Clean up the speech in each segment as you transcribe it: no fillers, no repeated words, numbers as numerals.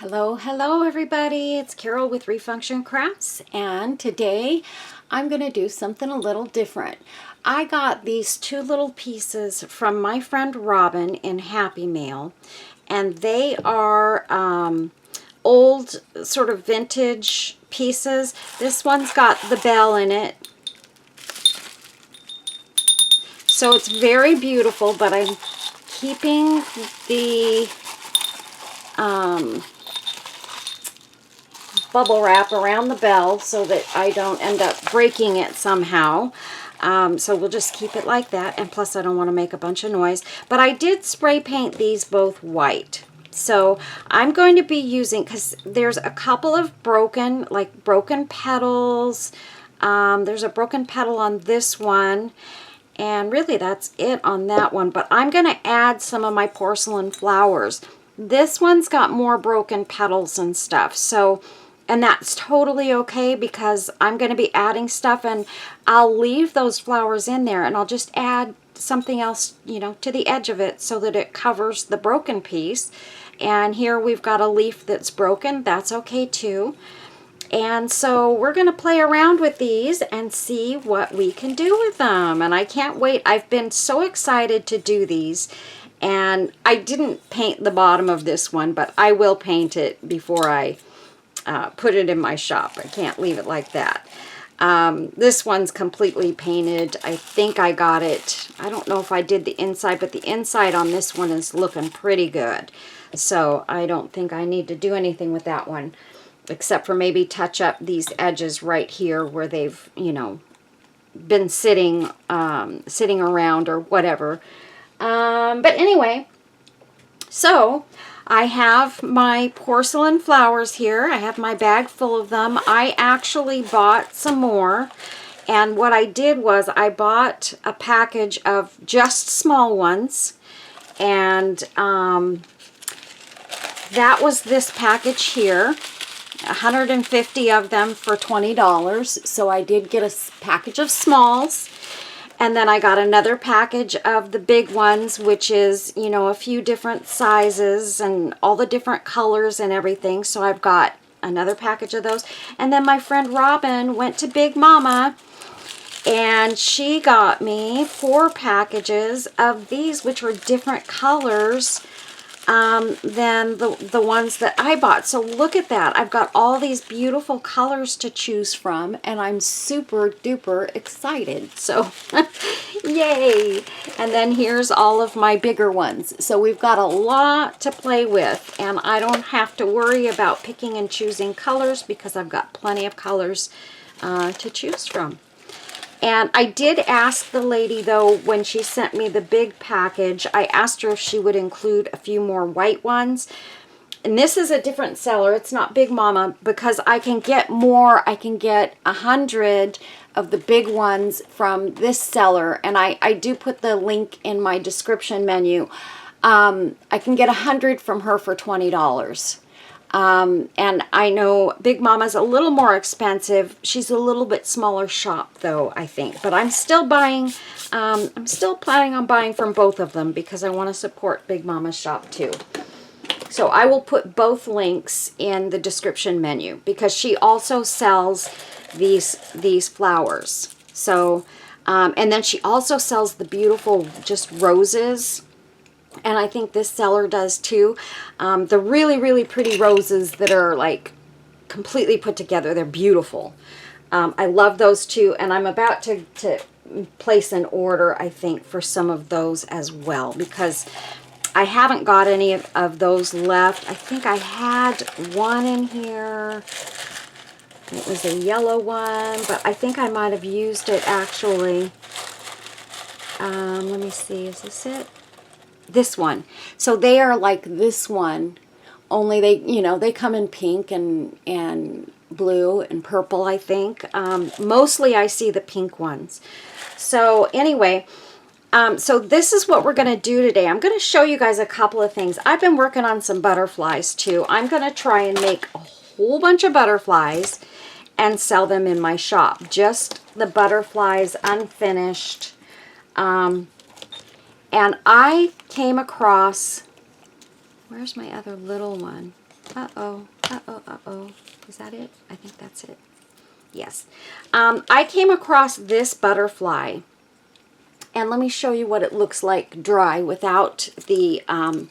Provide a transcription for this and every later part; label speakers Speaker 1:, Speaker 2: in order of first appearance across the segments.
Speaker 1: Hello everybody, it's Carol with Refunction Crafts, and today I'm going to do something a little different. I got these two little pieces from my friend Robin in Happy Mail, and they are old sort of vintage pieces. This one's got the bell in it, so it's very beautiful, but I'm keeping the bubble wrap around the bell so that I don't end up breaking it somehow. So we'll just keep it like that, and plus I don't want to make a bunch of noise. But I did spray paint these both white. So I'm going to be using, because there's a couple of broken petals. There's a broken petal on this one, and really that's it on that one. But I'm going to add some of my porcelain flowers. This one's got more broken petals and stuff, so, and that's totally okay because I'm going to be adding stuff, and I'll leave those flowers in there and I'll just add something else, you know, to the edge of it so that it covers the broken piece. And here we've got a leaf that's broken. That's okay too. And so we're going to play around with these and see what we can do with them. And I can't wait. I've been so excited to do these. And I didn't paint the bottom of this one, but I will paint it before I put it in my shop. I can't leave it like that. This one's completely painted. I think I got it. I don't know if I did the inside, but the inside on this one is looking pretty good. So I don't think I need to do anything with that one, except for maybe touch up these edges right here where they've, you know, been sitting around or whatever. But anyway, so I have my porcelain flowers here. I have my bag full of them. I actually bought some more, and what I did was I bought a package of just small ones, and that was this package here. 150 of them for $20. So I did get a package of smalls. And then I got another package of the big ones, which is, you know, a few different sizes and all the different colors and everything. So I've got another package of those. And then my friend Robin went to Big Mama, and she got me 4 packages of these, which were different colors than the ones that I bought. So look at that. I've got all these beautiful colors to choose from, and I'm super duper excited. So yay. And then here's all of my bigger ones. So we've got a lot to play with, and I don't have to worry about picking and choosing colors because I've got plenty of colors to choose from. And I did ask the lady, though, when she sent me the big package, I asked her if she would include a few more white ones. And this is a different seller. It's not Big Mama, because I can get more. I can get 100 of the big ones from this seller. And I do put the link in my description menu. I can get 100 from her for $20. And I know Big Mama's a little more expensive. She's a little bit smaller shop, though, I think. But I'm still buying, I'm still planning on buying from both of them because I want to support Big Mama's shop, too. So I will put both links in the description menu because she also sells these flowers. So, and then she also sells the beautiful just roses. And I think this seller does too. The really, really pretty roses that are like completely put together. They're beautiful. I love those too. And I'm about to place an order, I think, for some of those as well, because I haven't got any of those left. I think I had one in here. It was a yellow one, but I think I might have used it actually. Let me see, is this it? This one. So they are like this one, only they, you know, they come in pink and blue and purple, I think. Mostly I see the pink ones. So anyway, so this is what we're going to do today. I'm going to show you guys a couple of things. I've been working on some butterflies too. I'm going to try and make a whole bunch of butterflies and sell them in my shop. Just the butterflies unfinished. And I came across, where's my other little one? Uh-oh, uh-oh, uh-oh. Is that it? I think that's it. Yes. I came across this butterfly, and let me show you what it looks like dry without the,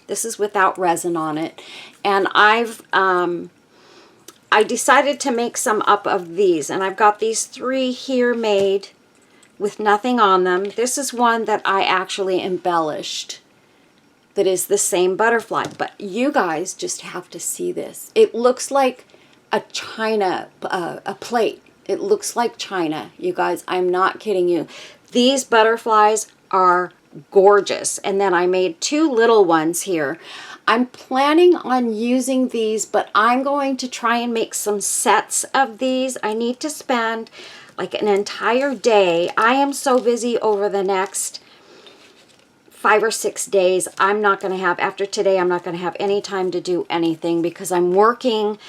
Speaker 1: this is without resin on it. And I decided to make some up of these, and I've got these 3 here made with nothing on them. This is one that I actually embellished that is the same butterfly, but you guys just have to see this. It looks like a china, a plate. It looks like china, you guys. I'm not kidding you. These butterflies are gorgeous. And then I made 2 little ones here. I'm planning on using these, but I'm going to try and make some sets of these. I need to spend like an entire day. I am so busy over the next 5 or 6 days. I'm not going to have, after today, I'm not going to have any time to do anything because I'm working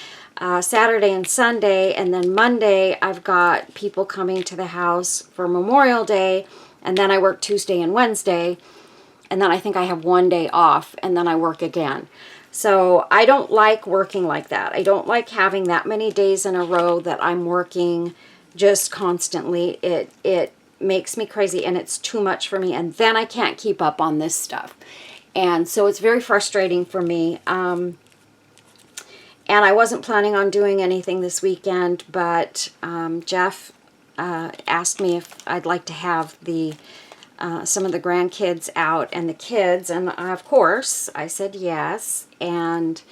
Speaker 1: Saturday and Sunday, and then Monday I've got people coming to the house for Memorial Day, and then I work Tuesday and Wednesday, and then I think I have 1 day off, and then I work again. So I don't like working like that. I don't like having that many days in a row that I'm working just constantly. It makes me crazy, and it's too much for me, and then I can't keep up on this stuff. And so it's very frustrating for me. And I wasn't planning on doing anything this weekend, but Jeff asked me if I'd like to have the some of the grandkids out and the kids, and of course I said yes. And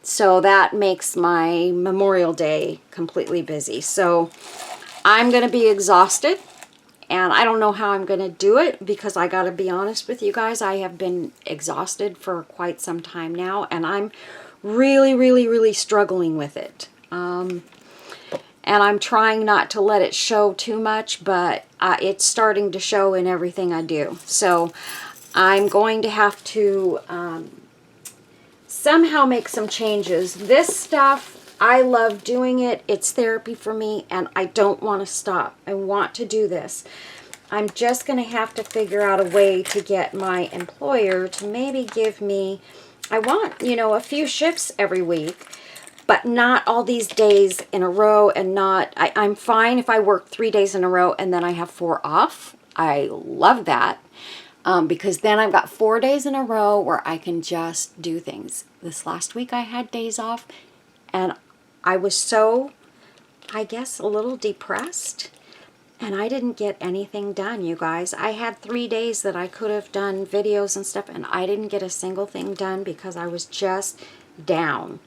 Speaker 1: so that makes my Memorial Day completely busy. So I'm going to be exhausted, and I don't know how I'm going to do it because I got to be honest with you guys, I have been exhausted for quite some time now, and I'm really struggling with it. And I'm trying not to let it show too much, but it's starting to show in everything I do. So I'm going to have to somehow make some changes. This stuff, I love doing it. It's therapy for me, and I don't want to stop. I want to do this. I'm just going to have to figure out a way to get my employer to maybe give me, I want, you know, a few shifts every week, but not all these days in a row, and not, I'm fine if I work 3 days in a row and then I have 4 off. I love that because then I've got 4 days in a row where I can just do things. This last week I had days off, and I was so, I guess, a little depressed. And I didn't get anything done, you guys. I had 3 days that I could have done videos and stuff, and I didn't get a single thing done because I was just down.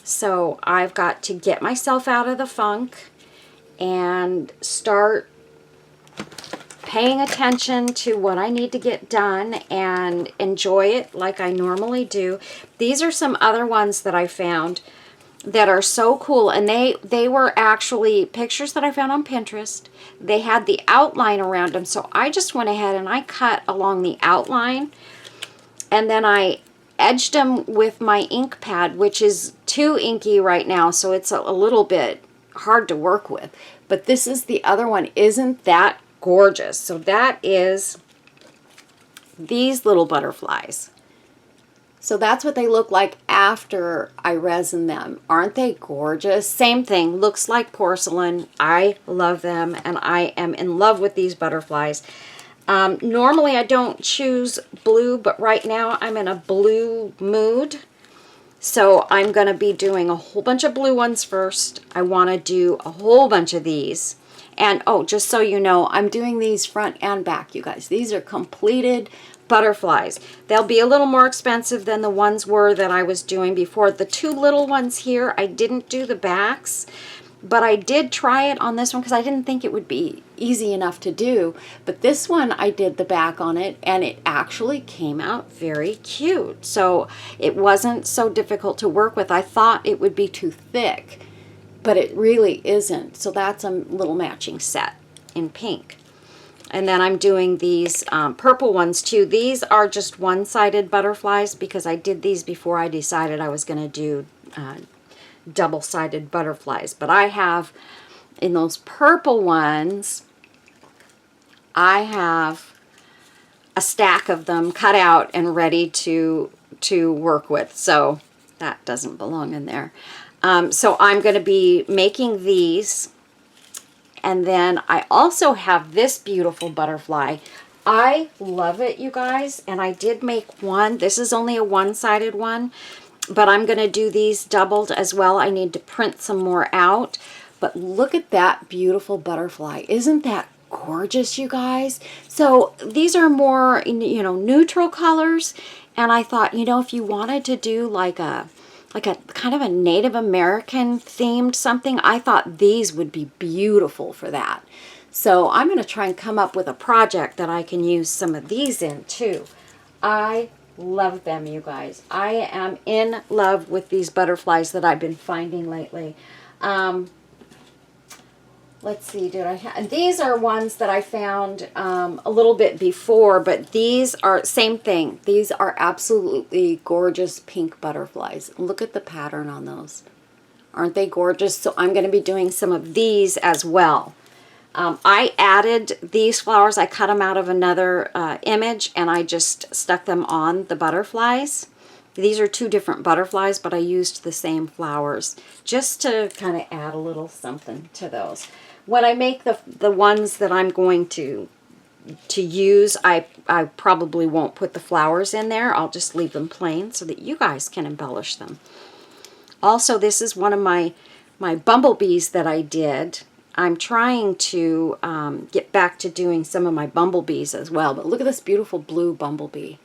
Speaker 1: So I've got to get myself out of the funk and start paying attention to what I need to get done and enjoy it like I normally do. These are some other ones that I found that are so cool, and they were actually pictures that I found on Pinterest. They had the outline around them, so I just went ahead and I cut along the outline, and then I edged them with my ink pad, which is too inky right now, so it's a little bit hard to work with. But this is the other one. Isn't that gorgeous? So that is these little butterflies. So that's what they look like after I resin them. Aren't they gorgeous? Same thing, looks like porcelain. I love them, and I am in love with these butterflies. Normally I don't choose blue, but right now I'm in a blue mood. So I'm going to be doing a whole bunch of blue ones first. I want to do a whole bunch of these. And oh, just so you know, I'm doing these front and back, you guys. These are completed butterflies. They'll be a little more expensive than the ones were that I was doing before. The 2 little ones here, I didn't do the backs, but I did try it on this one because I didn't think it would be easy enough to do. But this one, I did the back on it, and it actually came out very cute. So it wasn't so difficult to work with. I thought it would be too thick, but it really isn't. So that's a little matching set in pink. And then I'm doing these purple ones too. These are just one-sided butterflies because I did these before I decided I was going to do double-sided butterflies. But I have, in those purple ones, I have a stack of them cut out and ready to work with. So that doesn't belong in there. So I'm going to be making these. And then I also have this beautiful butterfly. I love it, you guys. And I did make one. This is only a one-sided one, but I'm going to do these doubled as well. I need to print some more out. But look at that beautiful butterfly. Isn't that gorgeous, you guys? So these are more, you know, neutral colors. And I thought, you know, if you wanted to do like a kind of a Native American themed something, I thought these would be beautiful for that. So I'm going to try and come up with a project that I can use some of these in too. I love them, you guys. I am in love with these butterflies that I've been finding lately. Let's see, these are ones that I found a little bit before, but these are, same thing. These are absolutely gorgeous pink butterflies. Look at the pattern on those. Aren't they gorgeous? So I'm going to be doing some of these as well. I added these flowers. I cut them out of another image, and I just stuck them on the butterflies. These are two different butterflies, but I used the same flowers just to kind of add a little something to those. When I make the ones that I'm going to use, I probably won't put the flowers in there. I'll just leave them plain so that you guys can embellish them. Also, this is one of my bumblebees that I did. I'm trying to get back to doing some of my bumblebees as well. But look at this beautiful blue bumblebee.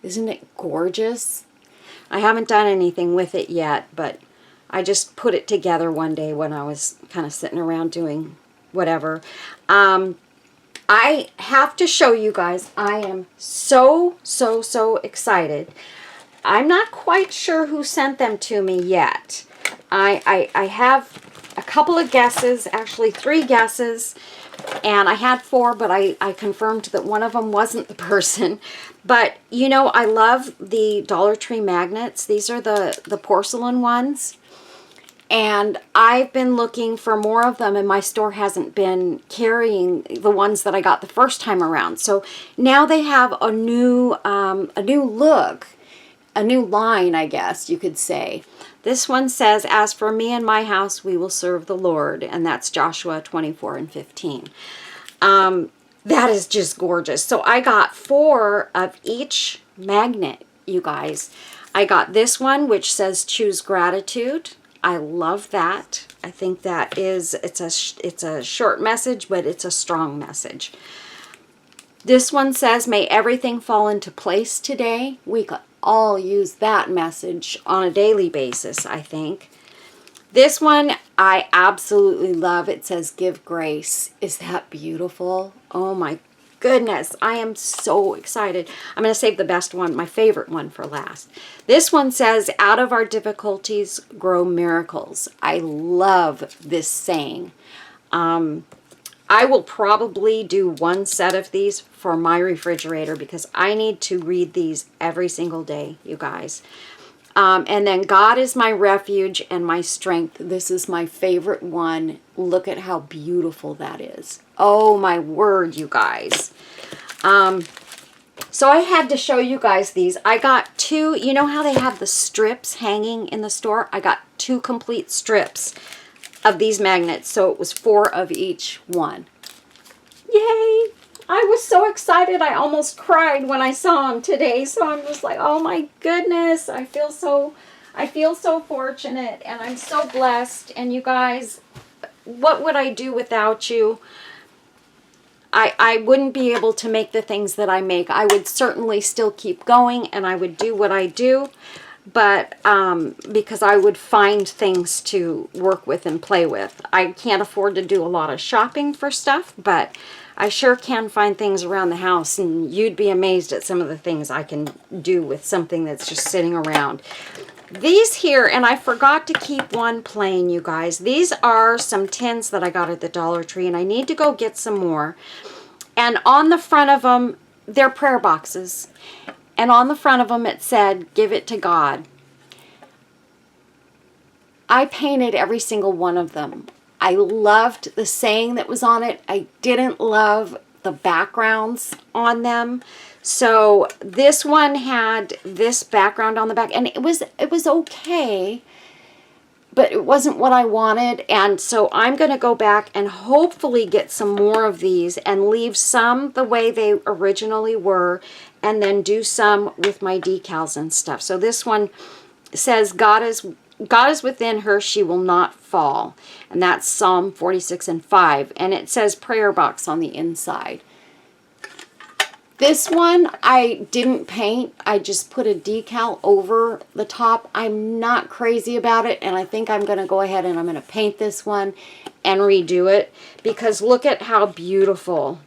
Speaker 1: Isn't it gorgeous? I haven't done anything with it yet, but I just put it together one day when I was kind of sitting around doing whatever. I have to show you guys, I am so excited. I'm not quite sure who sent them to me yet. I have a couple of guesses, actually 3 guesses, and I had 4, but I confirmed that one of them wasn't the person. But, you know, I love the Dollar Tree magnets. These are the porcelain ones. And I've been looking for more of them, and my store hasn't been carrying the ones that I got the first time around. So now they have a new look, a new line, I guess you could say. This one says, "As for me and my house, we will serve the Lord," and that's Joshua 24:15. That is just gorgeous. So I got 4 of each magnet, you guys. I got this one, which says "Choose Gratitude." I love that. I think that is, it's a short message, but it's a strong message. This one says, "May everything fall into place today." We could all use that message on a daily basis, I think. This one I absolutely love. It says, "Give grace." Is that beautiful? Oh my goodness, I am so excited. I'm going to save the best one, my favorite one, for last. This one says, "Out of our difficulties grow miracles." I love this saying. I will probably do 1 set of these for my refrigerator because I need to read these every single day, you guys. And then, "God is my refuge and my strength." This is my favorite one. Look at how beautiful that is. Oh my word, you guys. So I had to show you guys these. I got 2, you know how they have the strips hanging in the store? I got 2 complete strips of these magnets, so it was 4 of each one. Yay! I was so excited. I almost cried when I saw them today. So I'm just like, oh my goodness. I feel so fortunate, and I'm so blessed. And you guys, what would I do without you? I wouldn't be able to make the things that I make. I would certainly still keep going, and I would do what I do, but because I would find things to work with and play with. I can't afford to do a lot of shopping for stuff, but I sure can find things around the house, and you'd be amazed at some of the things I can do with something that's just sitting around. These here, and I forgot to keep one plain, you guys. These are some tins that I got at the Dollar Tree, and I need to go get some more. And on the front of them, they're prayer boxes. And on the front of them, it said, "Give it to God." I painted every single one of them. I loved the saying that was on it. I didn't love the backgrounds on them. So this one had this background on the back, and it was okay, but it wasn't what I wanted. And so I'm going to go back and hopefully get some more of these and leave some the way they originally were, and then do some with my decals and stuff. So this one says, God is within her, she will not fall. And that's Psalm 46:5. And it says prayer box on the inside. This one I didn't paint. I just put a decal over the top. I'm not crazy about it, and I think I'm going to go ahead and I'm going to paint this one and redo it, because look at how beautiful.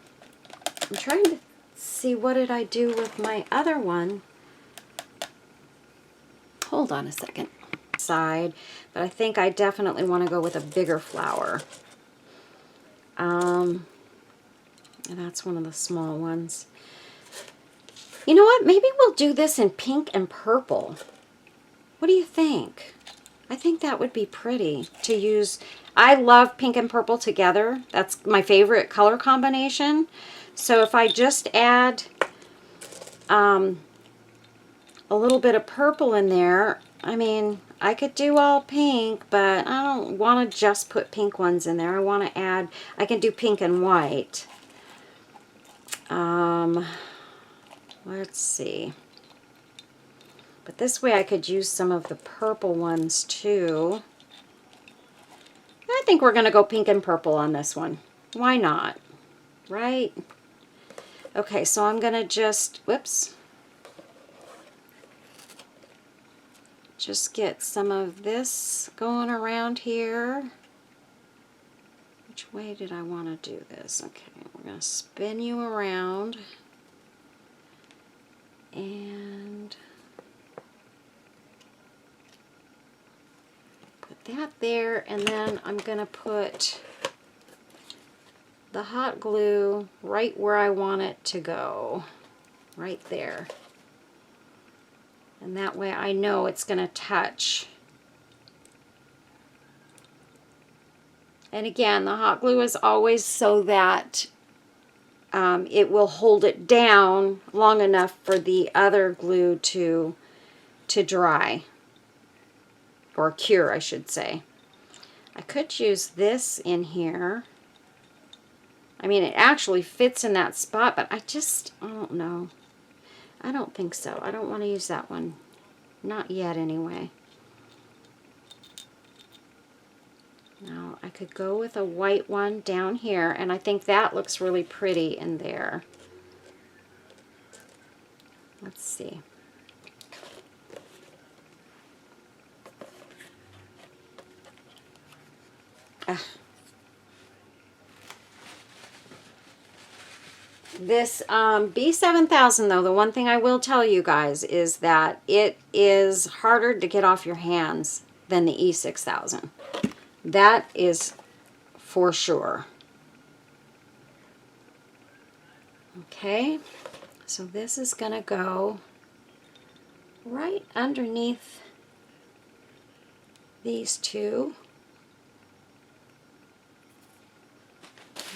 Speaker 1: I'm trying to see, what did I do with my other one? Hold on a second. Side, but I think I definitely want to go with a bigger flower. And that's one of the small ones. You know what? Maybe we'll do this in pink and purple. What do you think? I think that would be pretty to use. I love pink and purple together. That's my favorite color combination. So if I just add a little bit of purple in there, I mean, I could do all pink, but I don't want to just put pink ones in there. I want to add, I can do pink and white. Let's see. But this way I could use some of the purple ones too. I think we're going to go pink and purple on this one. Why not? Right? Okay, so I'm going to just, whoops. Just get some of this going around here. Which way did I want to do this? Okay, we're going to spin you around. And put that there, and then I'm going to put the hot glue right where I want it to go, right there. And that way I know it's going to touch. And again, the hot glue is always so that it will hold it down long enough for the other glue to dry, or cure, I should say. I could use this in here. I mean, it actually fits in that spot, but I don't know. I don't think so. I don't want to use that one. Not yet, anyway. Now, I could go with a white one down here, and I think that looks really pretty in there. Let's see. This B7000, though, the one thing I will tell you guys is that it is harder to get off your hands than the E6000. That is for sure. Okay, so this is going to go right underneath these two.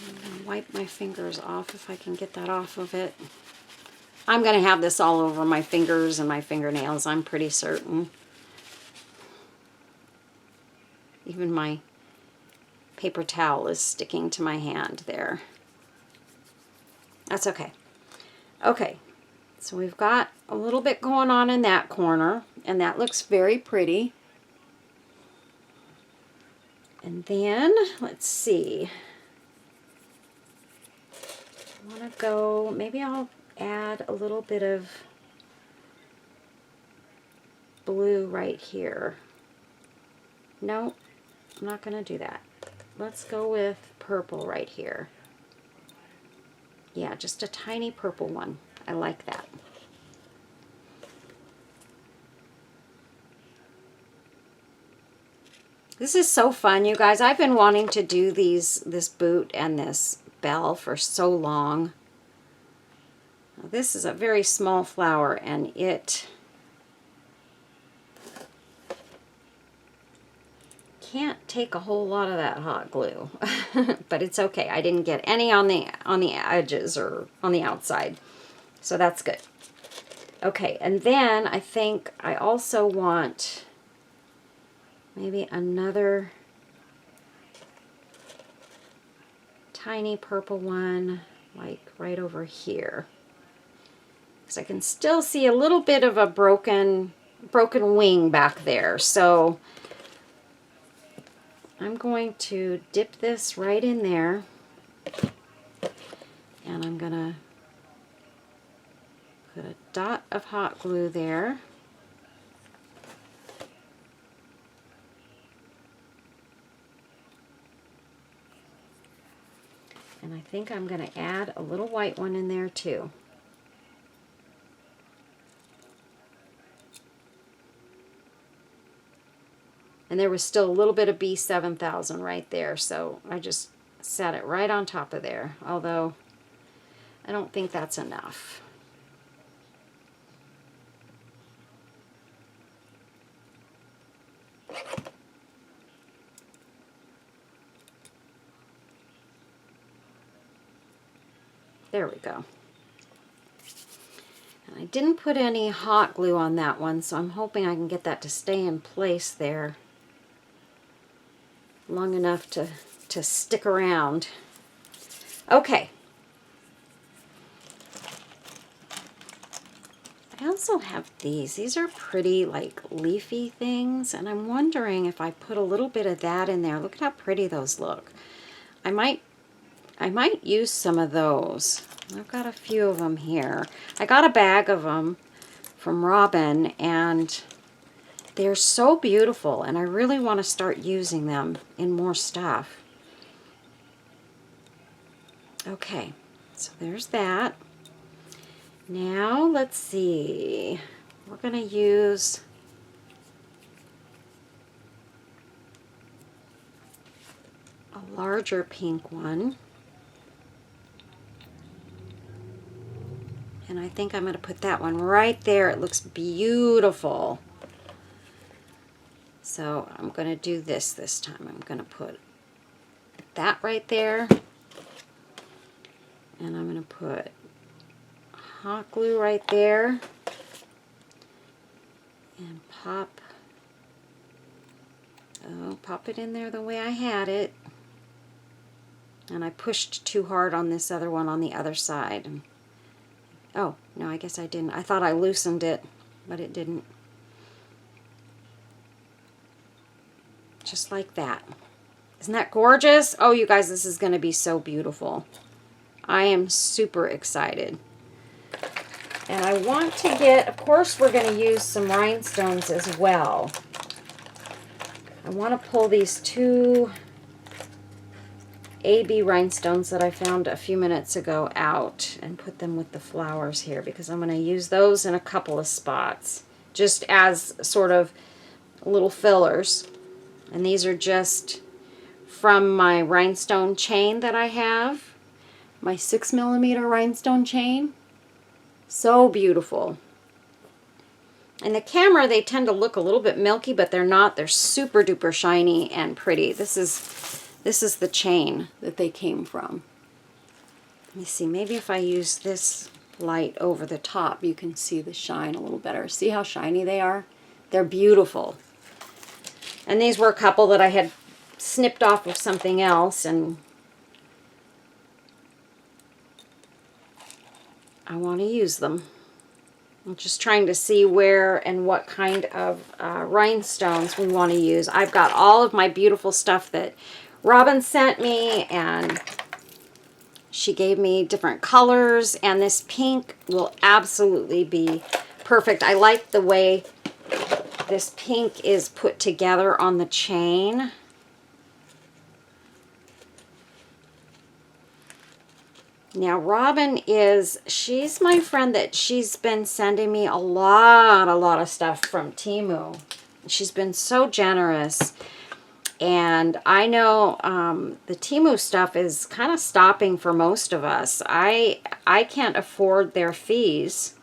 Speaker 1: I'm going to wipe my fingers off if I can get that off of it. I'm going to have this all over my fingers and my fingernails, I'm pretty certain. Even my paper towel is sticking to my hand there. That's okay. Okay, so we've got a little bit going on in that corner, and that looks very pretty. And then, let's see. I want to go, maybe I'll add a little bit of blue right here. No, I'm not going to do that. Let's go with purple right here. Yeah, just a tiny purple one. I like that. This is so fun, you guys. I've been wanting to do this boot and this bell for so long. This is a very small flower, and it can't take a whole lot of that hot glue. But it's okay. I didn't get any on the edges or on the outside. So that's good. Okay, and then I think I also want maybe another tiny purple one, like right over here. Because I can still see a little bit of a broken wing back there. So I'm going to dip this right in there. And I'm going to put a dot of hot glue there. And I think I'm going to add a little white one in there too. And there was still a little bit of B7000 right there, so I just set it right on top of there, although I don't think that's enough. There we go. And I didn't put any hot glue on that one, so I'm hoping I can get that to stay in place there long enough to stick around. Okay. I also have these. These are pretty like leafy things, and I'm wondering if I put a little bit of that in there. Look at how pretty those look. I might use some of those. I've got a few of them here. I got a bag of them from Robin, and they're so beautiful, and I really want to start using them in more stuff. Okay, so there's that. Now, let's see. We're going to use a larger pink one. And I think I'm going to put that one right there. It looks beautiful. So I'm going to do this time. I'm going to put that right there. And I'm going to put hot glue right there. And pop it in there the way I had it. And I pushed too hard on this other one on the other side. Oh, no, I guess I didn't. I thought I loosened it, but it didn't. Just like that. Isn't that gorgeous? Oh, you guys, this is going to be so beautiful. I am super excited. And I want to get, of course, we're going to use some rhinestones as well. I want to pull these two AB rhinestones that I found a few minutes ago out and put them with the flowers here, because I'm going to use those in a couple of spots just as sort of little fillers. And these are just from my rhinestone chain that I have, my 6mm rhinestone chain. So beautiful. In the camera they tend to look a little bit milky, but they're not. They're super duper shiny and pretty. This is the chain that they came from. Let me see, maybe if I use this light over the top, you can see the shine a little better. See how shiny they are? They're beautiful. And these were a couple that I had snipped off of something else, and I want to use them. I'm just trying to see where and what kind of rhinestones we want to use. I've got all of my beautiful stuff that Robin sent me, and she gave me different colors, and this pink will absolutely be perfect. I like the way this pink is put together on the chain. Now Robin she's my friend that she's been sending me a lot of stuff from Temu. She's been so generous. And I know the Temu stuff is kind of stopping for most of us. I can't afford their fees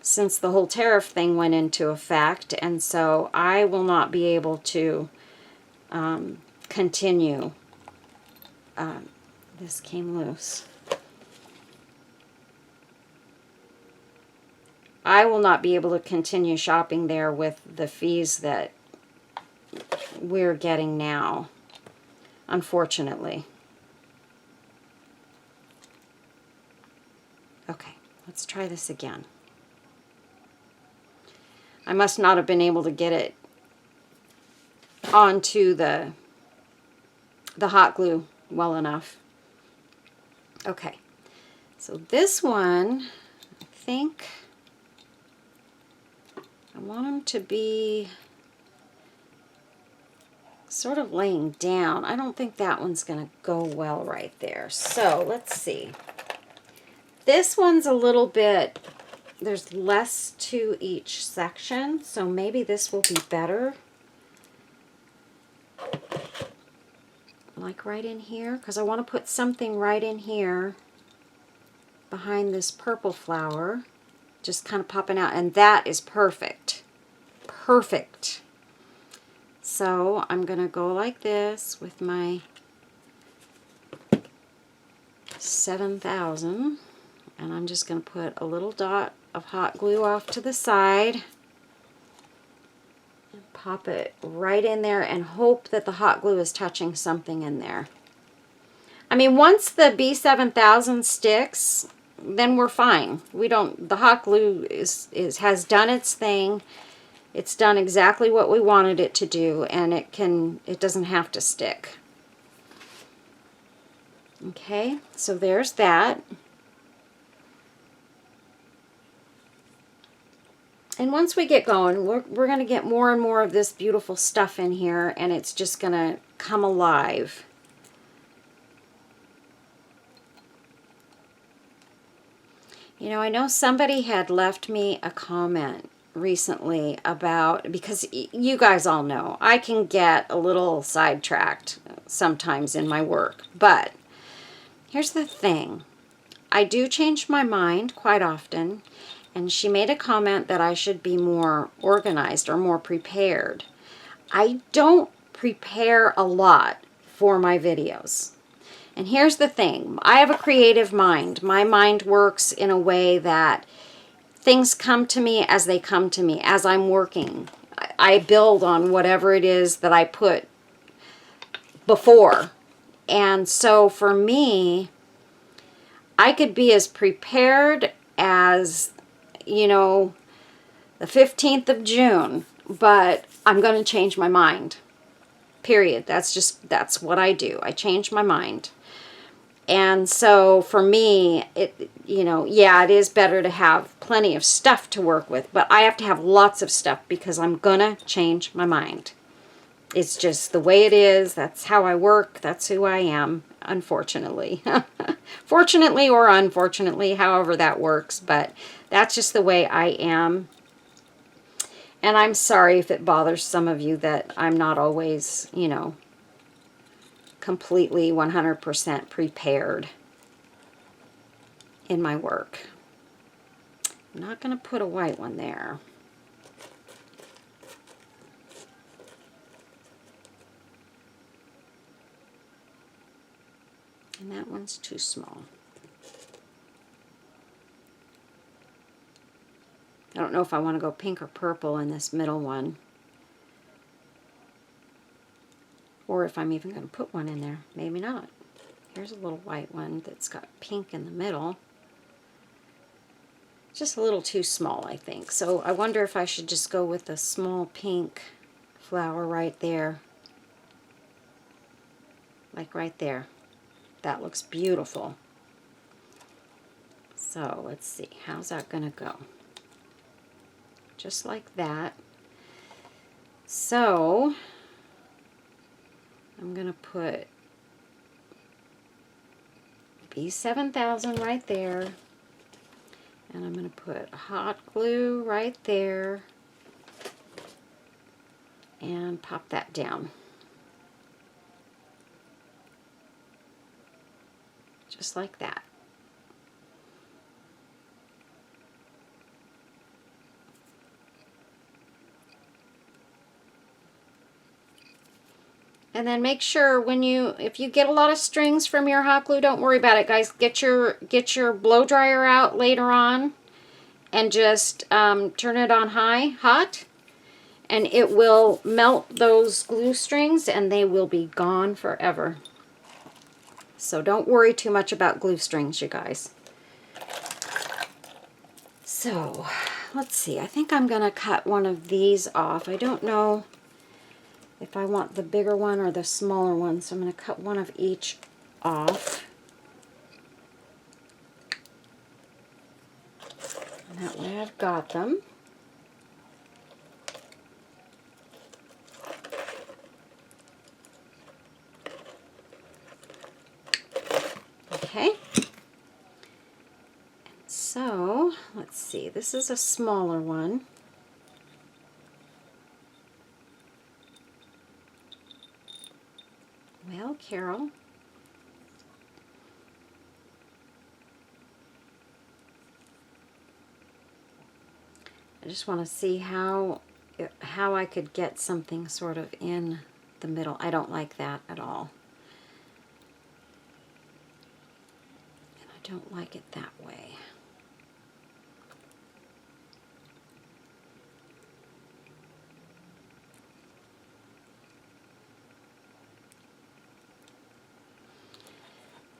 Speaker 1: since the whole tariff thing went into effect, and so I will not be able to continue. This came loose. I will not be able to continue shopping there with the fees that we're getting now, unfortunately. Okay, let's try this again. I must not have been able to get it onto the hot glue well enough. Okay, so this one, I think I want them to be sort of laying down. I don't think that one's going to go well right there. So let's see. This one's a little bit, there's less to each section, so maybe this will be better. Like right in here, because I want to put something right in here behind this purple flower, just kind of popping out, and that is perfect. Perfect. So I'm going to go like this with my 7,000, and I'm just going to put a little dot of hot glue off to the side and pop it right in there and hope that the hot glue is touching something in there. I mean, once the B7000 sticks, then we're fine. We don't, the hot glue has done its thing. It's done exactly what we wanted it to do, and it doesn't have to stick. Okay, so there's that. And once we get going, we're going to get more and more of this beautiful stuff in here, and it's just going to come alive. You know, I know somebody had left me a comment recently about, because you guys all know, I can get a little sidetracked sometimes in my work, but here's the thing. I do change my mind quite often, and she made a comment that I should be more organized or more prepared. I don't prepare a lot for my videos. And here's the thing. I have a creative mind. My mind works in a way that things come to me as they come to me, as I'm working. I build on whatever it is that I put before. And so for me, I could be as prepared as, you know, the 15th of June, but I'm going to change my mind. Period. That's what I do. I change my mind. And so for me, you know, yeah, it is better to have plenty of stuff to work with, but I have to have lots of stuff because I'm gonna change my mind. It's just the way it is. That's how I work. That's who I am, unfortunately. Fortunately or unfortunately, however that works, but that's just the way I am. And I'm sorry if it bothers some of you that I'm not always, you know, completely 100% prepared in my work. I'm not going to put a white one there. And that one's too small. I don't know if I want to go pink or purple in this middle one. Or if I'm even going to put one in there. Maybe not. Here's a little white one that's got pink in the middle. Just a little too small, I think. So I wonder if I should just go with a small pink flower right there. Like right there. That looks beautiful. So let's see. How's that going to go? Just like that. So I'm going to put B7000 right there. And I'm going to put hot glue right there. And pop that down. Just like that. And then make sure if you get a lot of strings from your hot glue, don't worry about it, guys. Get your blow dryer out later on and just turn it on hot, and it will melt those glue strings and they will be gone forever. So don't worry too much about glue strings, you guys. So let's see, I think I'm gonna cut one of these off. I don't know if I want the bigger one or the smaller one, so I'm gonna cut one of each off. And that way I've got them. Okay. So, let's see, this is a smaller one. Well, Carol. I just want to see how I could get something sort of in the middle. I don't like that at all. And I don't like it that way.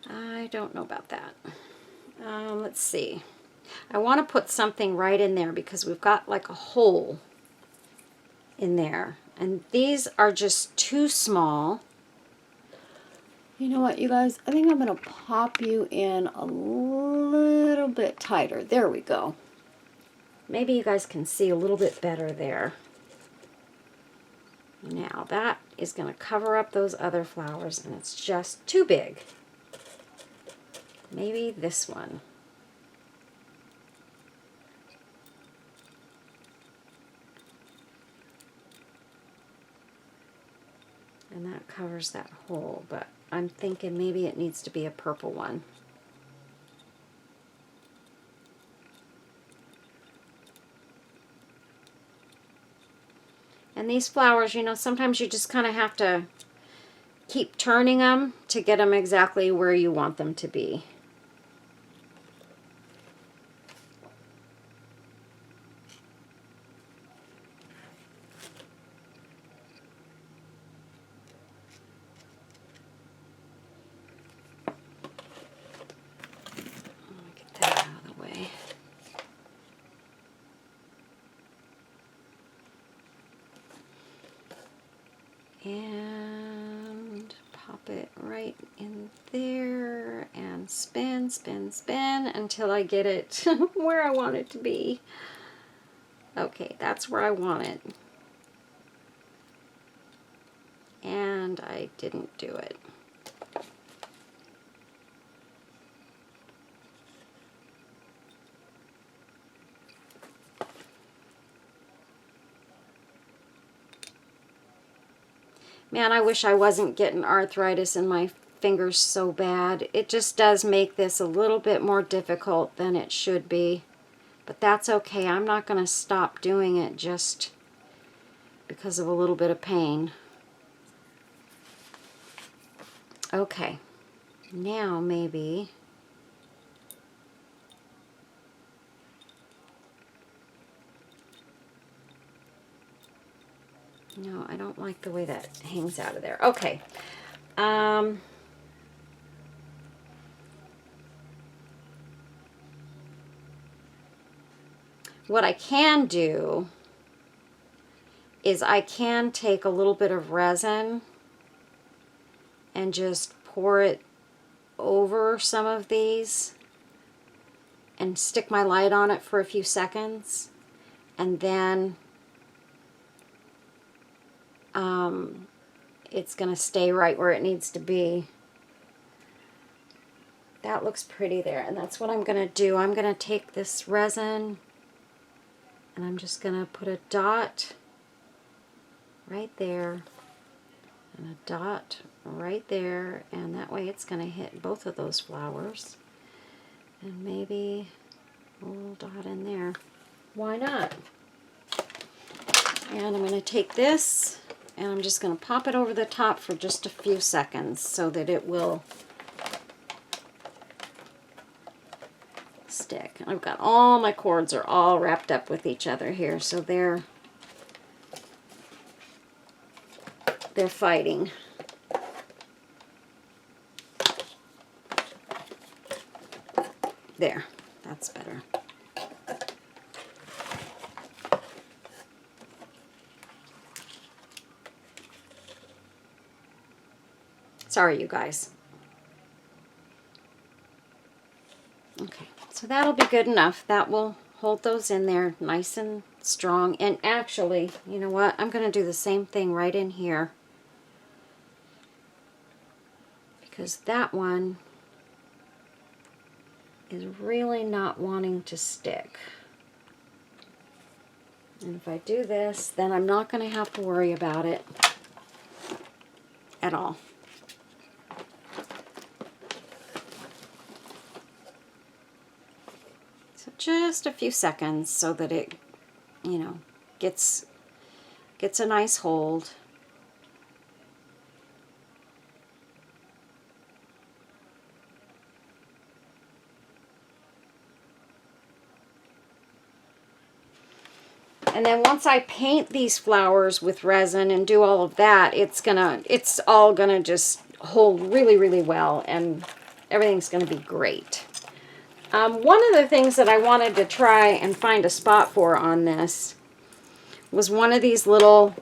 Speaker 1: I don't know about that. Let's see. I want to put something right in there because we've got like a hole in there. And these are just too small. You know what, you guys? I think I'm going to pop you in a little bit tighter. There we go. Maybe you guys can see a little bit better there. Now that is going to cover up those other flowers and it's just too big. Maybe this one. And that covers that hole, but I'm thinking maybe it needs to be a purple one. And these flowers, you know, sometimes you just kind of have to keep turning them to get them exactly where you want them to be. Get that out of the way. And pop it right in there and spin, spin, spin until I get it where I want it to be. Okay, that's where I want it. And I didn't do it. Man, I wish I wasn't getting arthritis in my fingers so bad. It just does make this a little bit more difficult than it should be. But that's okay. I'm not going to stop doing it just because of a little bit of pain. Okay. Now maybe... No, I don't like the way that hangs out of there. Okay. What I can do is I can take a little bit of resin and just pour it over some of these and stick my light on it for a few seconds, and then it's going to stay right where it needs to be. That looks pretty there, and that's what I'm going to do. I'm going to take this resin and I'm just going to put a dot right there and a dot right there, and that way it's going to hit both of those flowers, and maybe a little dot in there. Why not? And I'm going to take this and I'm just going to pop it over the top for just a few seconds so that it will stick. I've got all my cords are all wrapped up with each other here, so they're fighting. There, that's better. Sorry, you guys. Okay, so that'll be good enough. That will hold those in there nice and strong. And actually, you know what? I'm going to do the same thing right in here, because that one is really not wanting to stick. And if I do this, then I'm not going to have to worry about it at all. So just a few seconds so that it, you know, gets a nice hold. And then once I paint these flowers with resin and do all of that, it's all gonna just hold really, really well, and everything's gonna be great. One of the things that I wanted to try and find a spot for on this was one of these little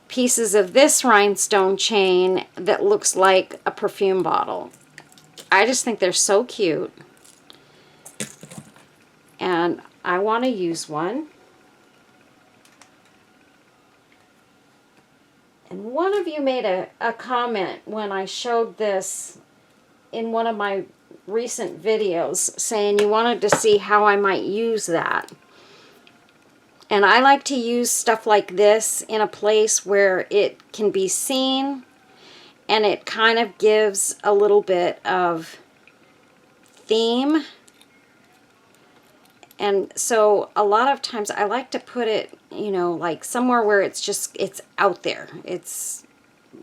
Speaker 1: pieces of this rhinestone chain that looks like a perfume bottle. I just think they're so cute, and I want to use one. And one of you made a comment when I showed this in one of my recent videos, saying you wanted to see how I might use that. And I like to use stuff like this in a place where it can be seen, and it kind of gives a little bit of theme. And so a lot of times I like to put it, you know, like somewhere where it's out there. It's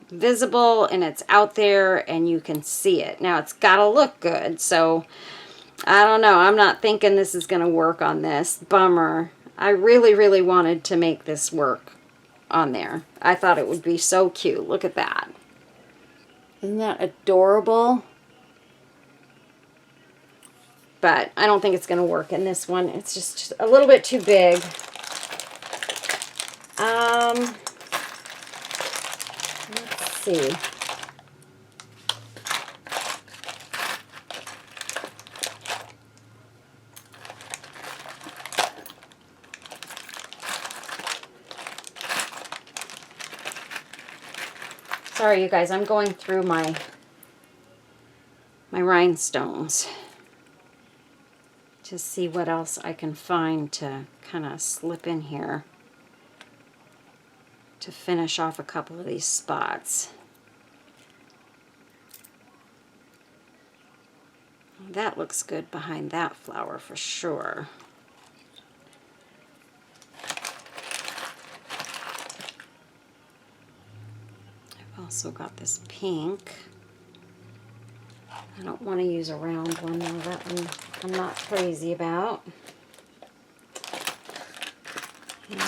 Speaker 1: visible and it's out there and you can see it. Now it's got to look good. So I don't know. I'm not thinking this is going to work on this. Bummer. I really, really wanted to make this work on there. I thought it would be so cute. Look at that. Isn't that adorable? But I don't think it's going to work in this one. It's just a little bit too big. Let's see. Sorry, you guys. I'm going through my rhinestones to see what else I can find to kind of slip in here to finish off a couple of these spots. That looks good behind that flower for sure. I've also got this pink. I don't want to use a round one though. That one I'm not crazy about. And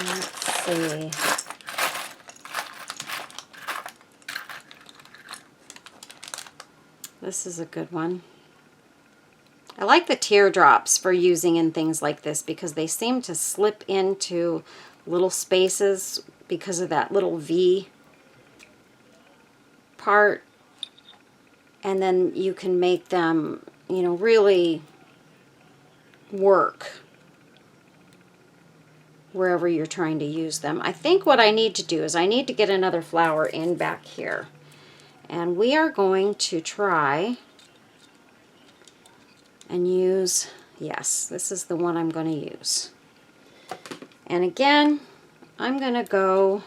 Speaker 1: let's see. This is a good one. I like the teardrops for using in things like this because they seem to slip into little spaces because of that little V part. And then you can make them, you know, really work wherever you're trying to use them. I think what I need to do is I need to get another flower in back here. And we are going to try and use, yes, this is the one I'm going to use. And again, I'm going to go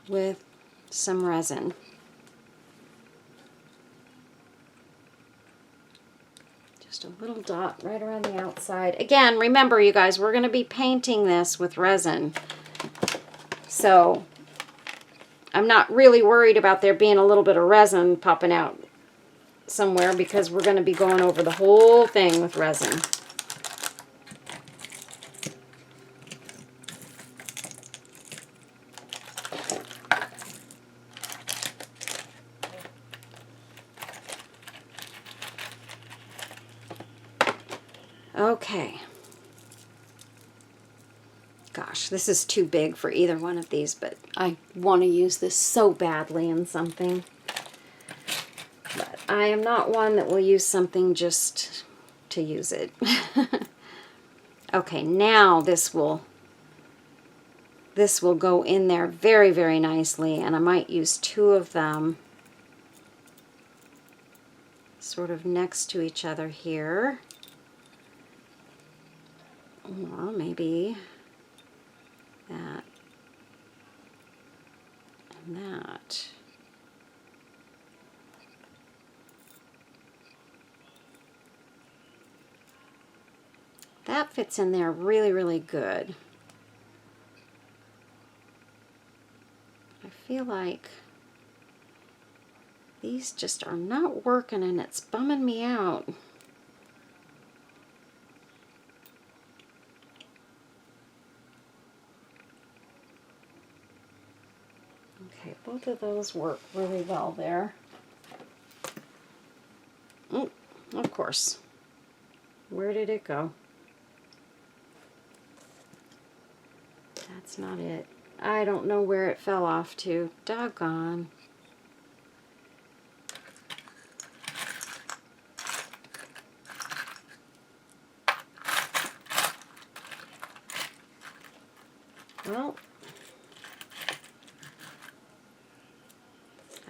Speaker 1: with some resin. Just a little dot right around the outside. Again, remember you guys, we're going to be painting this with resin. So I'm not really worried about there being a little bit of resin popping out somewhere because we're going to be going over the whole thing with resin. Okay. Gosh, this is too big for either one of these, but I want to use this so badly in something. But I am not one that will use something just to use it. Okay, now this will go in there very, very nicely, and I might use 2 of them sort of next to each other here. Or maybe that and that. That fits in there really, really good. I feel like these just are not working and it's bumming me out. Okay, both of those work really well there. Oh, of course. Where did it go? That's not it. I don't know where it fell off to. Doggone. Well,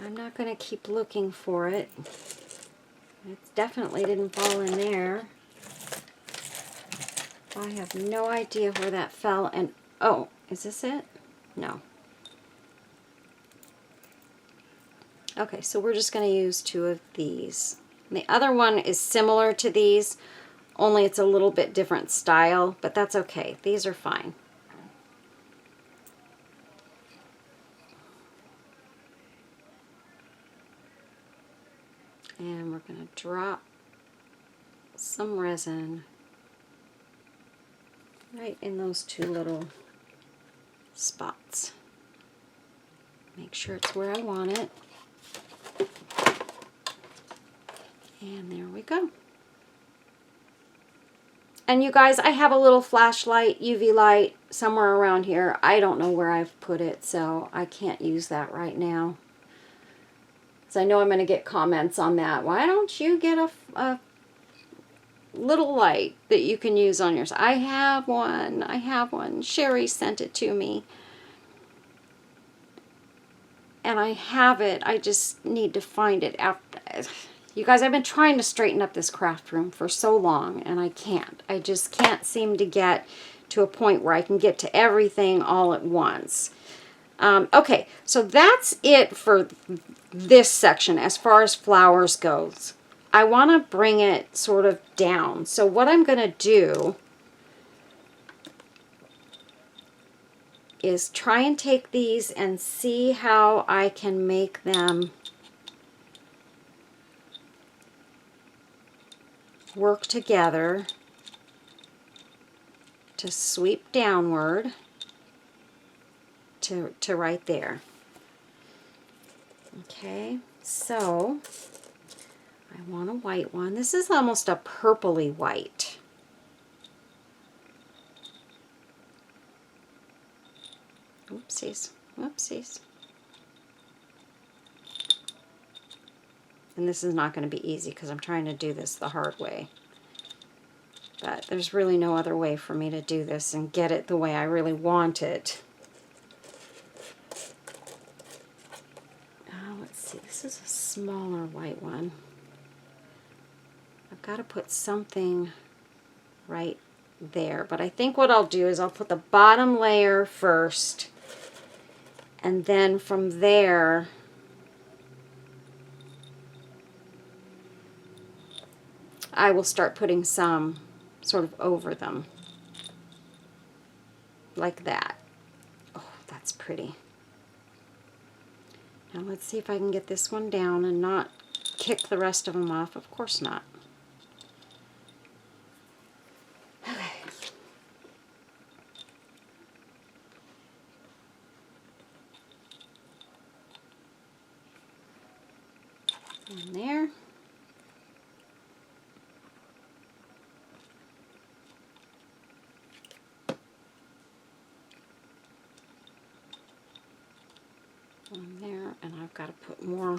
Speaker 1: I'm not going to keep looking for it. It definitely didn't fall in there. I have no idea where that fell. And oh, is this it? No. Okay, so we're just going to use 2 of these. And the other one is similar to these, only it's a little bit different style, but that's okay. These are fine. And we're going to drop some resin right in those 2 little spots. Make sure it's where I want it. And there we go. And you guys, I have a little flashlight, UV light, somewhere around here. I don't know where I've put it, so I can't use that right now. So I know I'm going to get comments on that. Why don't you get a little light that you can use on yours? I have one. I have one. Sherry sent it to me. And I have it. I just need to find it. You guys, I've been trying to straighten up this craft room for so long, and I can't. I just can't seem to get to a point where I can get to everything all at once. Okay, so that's it for this section as far as flowers goes. I want to bring it sort of down. So what I'm going to do is try and take these and see how I can make them work together to sweep downward to right there. Okay, so I want a white one. This is almost a purpley white. Oopsies, whoopsies. And this is not going to be easy because I'm trying to do this the hard way. But there's really no other way for me to do this and get it the way I really want it. Let's see, this is a smaller white one. I've got to put something right there. But I think what I'll do is I'll put the bottom layer first. And then from there, I will start putting some sort of over them. Like that. Oh, that's pretty. Now let's see if I can get this one down and not kick the rest of them off. Of course not. Okay. In there. On there, and I've got to put more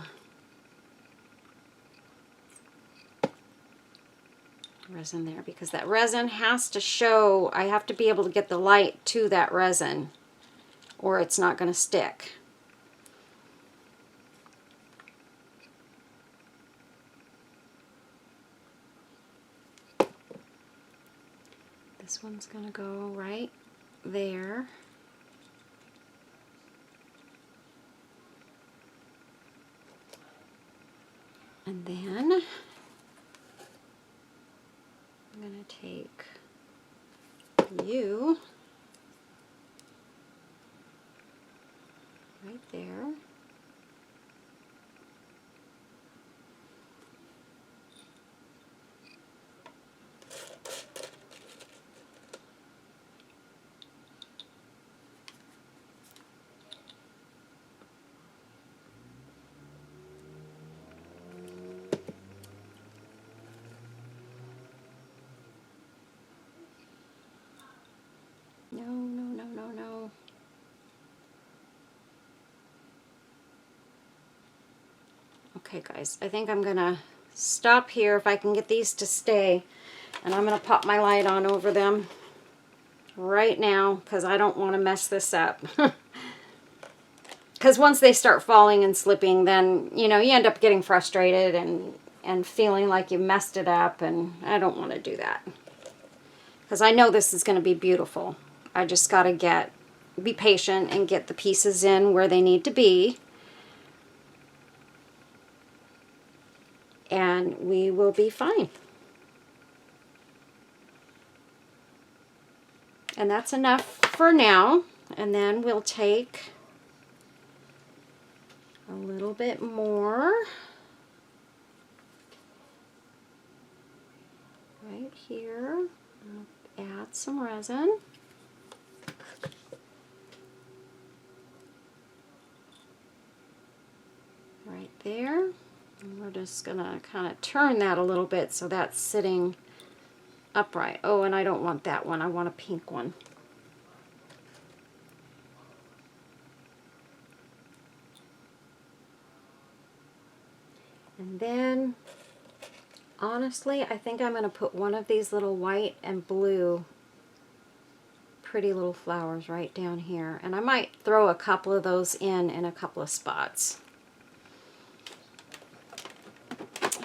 Speaker 1: resin there because that resin has to show, I have to be able to get the light to that resin or it's not going to stick. This one's going to go right there. And then I'm going to take you right there. No, no, no, no, no. Okay, guys, I think I'm gonna stop here if I can get these to stay, and I'm gonna pop my light on over them right now because I don't want to mess this up. Because once they start falling and slipping, then, you know, you end up getting frustrated and feeling like you messed it up, and I don't want to do that. Because I know this is going to be beautiful. I just got to be patient and get the pieces in where they need to be. And we will be fine. And that's enough for now. And then we'll take a little bit more right here. I'll add some resin. Right there. And we're just gonna kind of turn that a little bit so that's sitting upright. Oh, and I don't want that one. I want a pink one. And then, honestly, I think I'm going to put one of these little white and blue pretty little flowers right down here. And I might throw a couple of those in a couple of spots.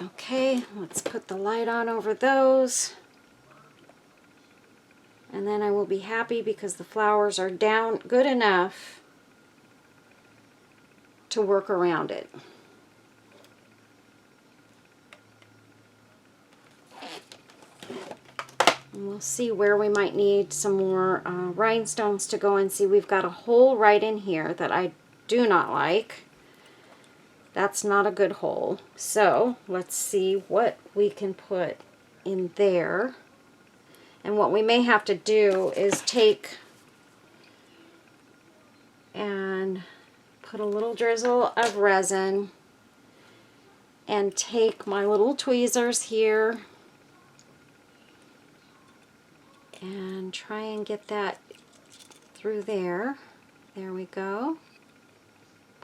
Speaker 1: Okay, let's put the light on over those. And then I will be happy because the flowers are down good enough to work around it. And we'll see where we might need some more rhinestones to go and see. We've got a hole right in here that I do not like. That's not a good hole. So let's see what we can put in there. And what we may have to do is take and put a little drizzle of resin and take my little tweezers here and try and get that through there. There we go.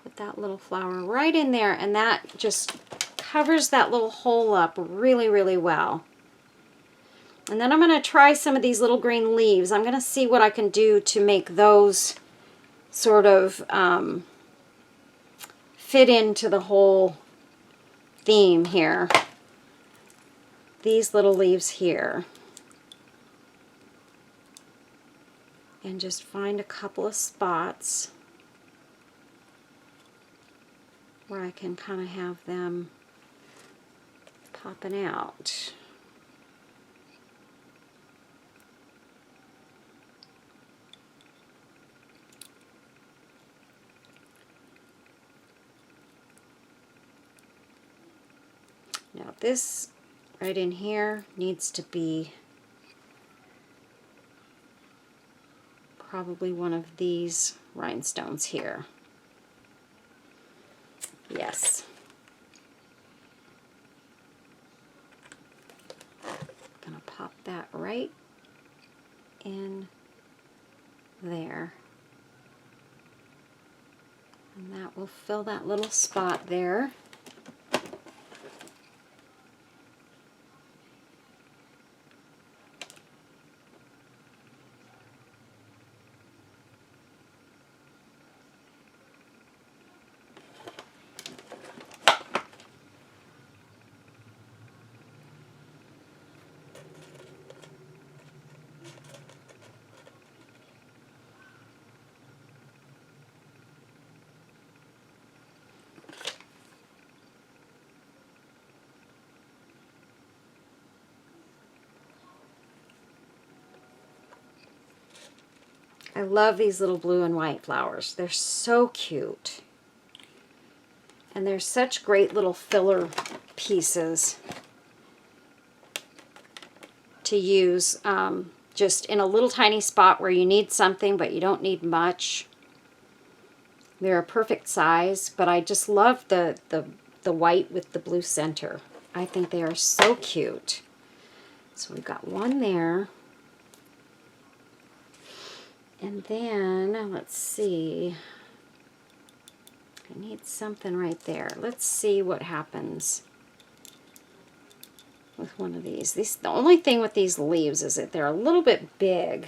Speaker 1: Put that little flower right in there, and that just covers that little hole up really, really well. And then I'm going to try some of these little green leaves. I'm going to see what I can do to make those sort of fit into the whole theme here. These little leaves here. And just find a couple of spots where I can kind of have them popping out. this right in here needs to be probably one of these rhinestones here. Yes. Gonna pop that right in there. And that will fill that little spot there. I love these little blue and white flowers. They're so cute. And they're such great little filler pieces to use just in a little tiny spot where you need something but you don't need much. They're a perfect size, but I just love the white with the blue center. I think they are so cute. So we've got one there. And then, let's see, I need something right there. Let's see what happens with one of these. The only thing with these leaves is that they're a little bit big.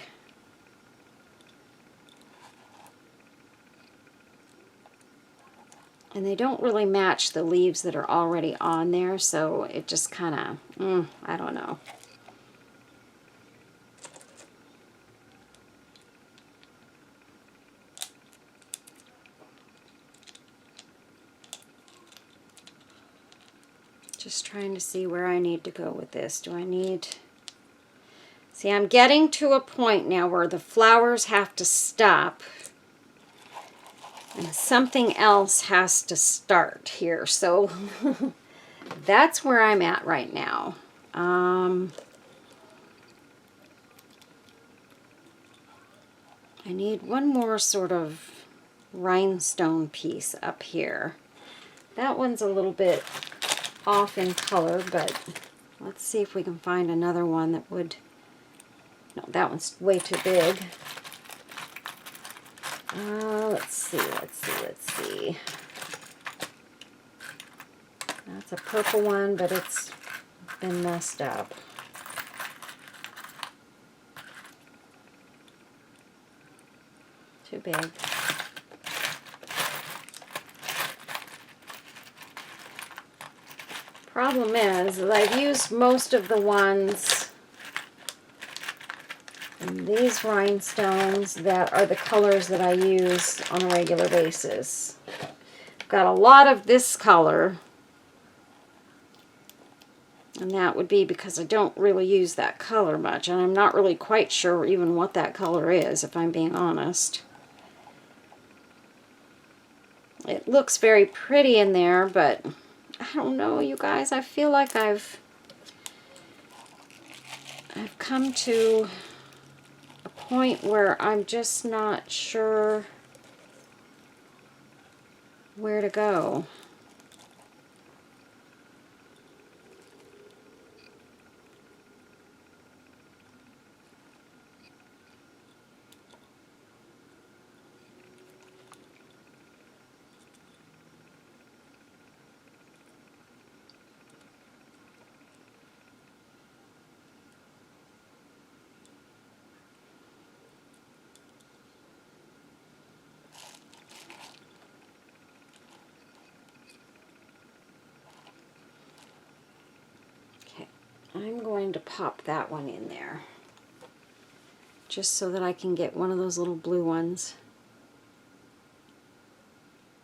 Speaker 1: And they don't really match the leaves that are already on there, so it just kind of, I don't know. Just trying to see where I need to go with this. Do I need... See, I'm getting to a point now where the flowers have to stop and something else has to start here. So that's where I'm at right now. I need one more sort of rhinestone piece up here. That one's a little bit off in color, but let's see if we can find another one that would... No, that one's way too big. Let's see. That's a purple one, but it's been messed up. Too big. Problem is that I've used most of the ones in these rhinestones that are the colors that I use on a regular basis. I've got a lot of this color, and that would be because I don't really use that color much, and I'm not really quite sure even what that color is, if I'm being honest. It looks very pretty in there, but I don't know, you guys. I feel like I've come to a point where I'm just not sure where to go. I'm going to pop that one in there, just so that I can get one of those little blue ones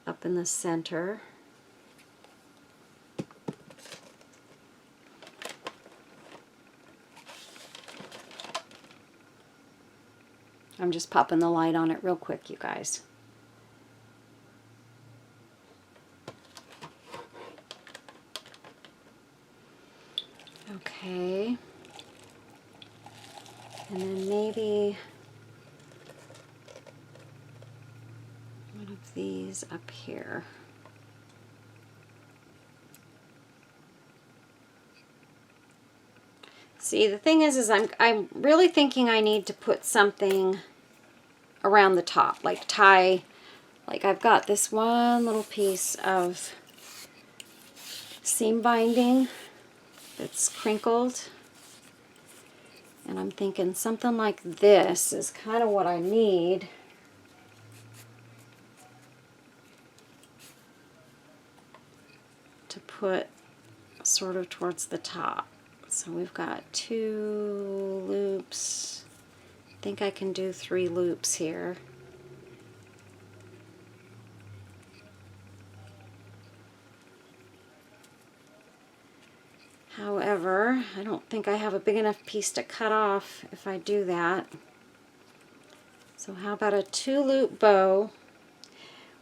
Speaker 1: up in the center. I'm just popping the light on it real quick, you guys. Okay. And then maybe one of these up here. See, the thing is I'm really thinking I need to put something around the top, like tie, like I've got this one little piece of seam binding that's crinkled, and I'm thinking something like this is kind of what I need to put sort of towards the top. So we've got 2 loops. I think I can do 3 loops here. However, I don't think I have a big enough piece to cut off if I do that. So how about a 2-loop bow?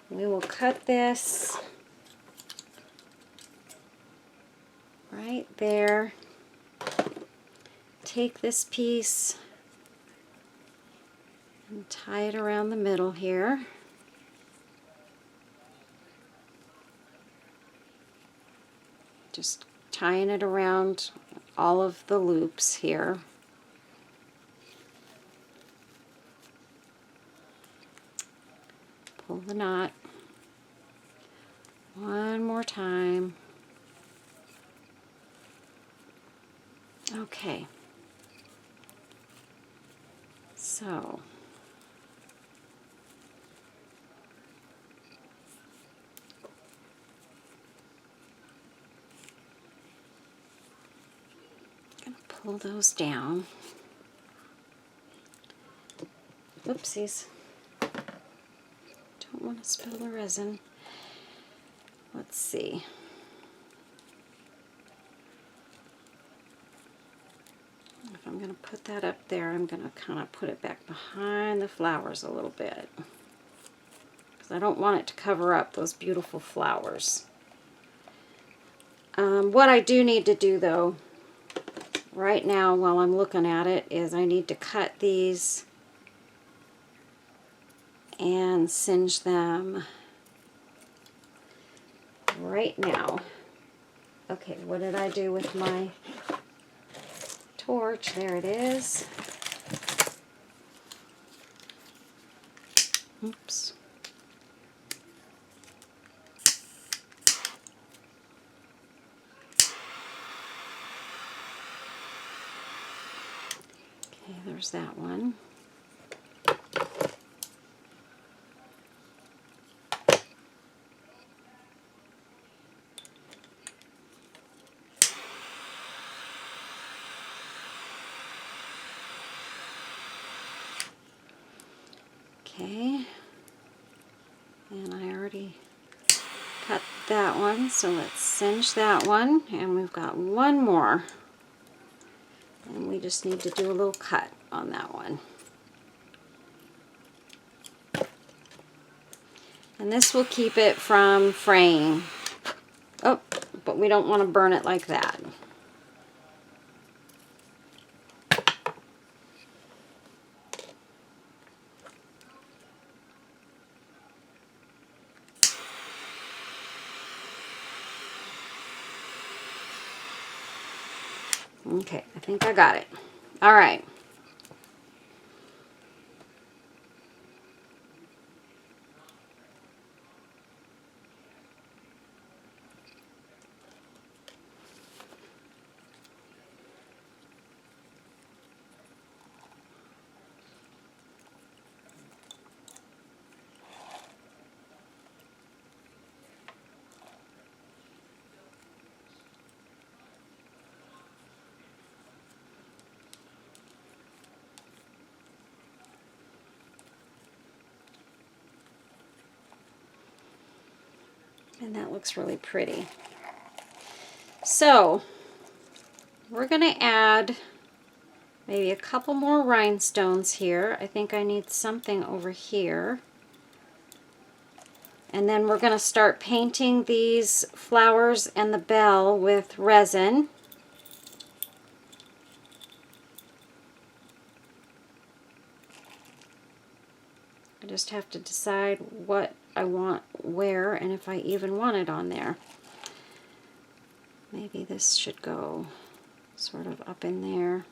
Speaker 1: We will cut this right there. Take this piece and tie it around the middle here. Just tying it around all of the loops here. Pull the knot one more time. Okay. So pull those down. Whoopsies. Don't want to spill the resin. Let's see. If I'm going to put that up there, I'm going to kind of put it back behind the flowers a little bit, because I don't want it to cover up those beautiful flowers. What I do need to do, though, right now while I'm looking at it, is I need to cut these and singe them right now. Okay, what did I do with my torch? There it is. Oops. Okay, there's that one. Okay, and I already cut that one, so let's singe that one, and we've got one more, and we just need to do a little cut on that one. And this will keep it from fraying. Oh, but we don't want to burn it like that. Okay, I think I got it. All right. And that looks really pretty. So we're going to add maybe a couple more rhinestones here. I think I need something over here. And then we're going to start painting these flowers and the bell with resin. just have to decide what I want where and if I even want it on there. Maybe this should go sort of up in there.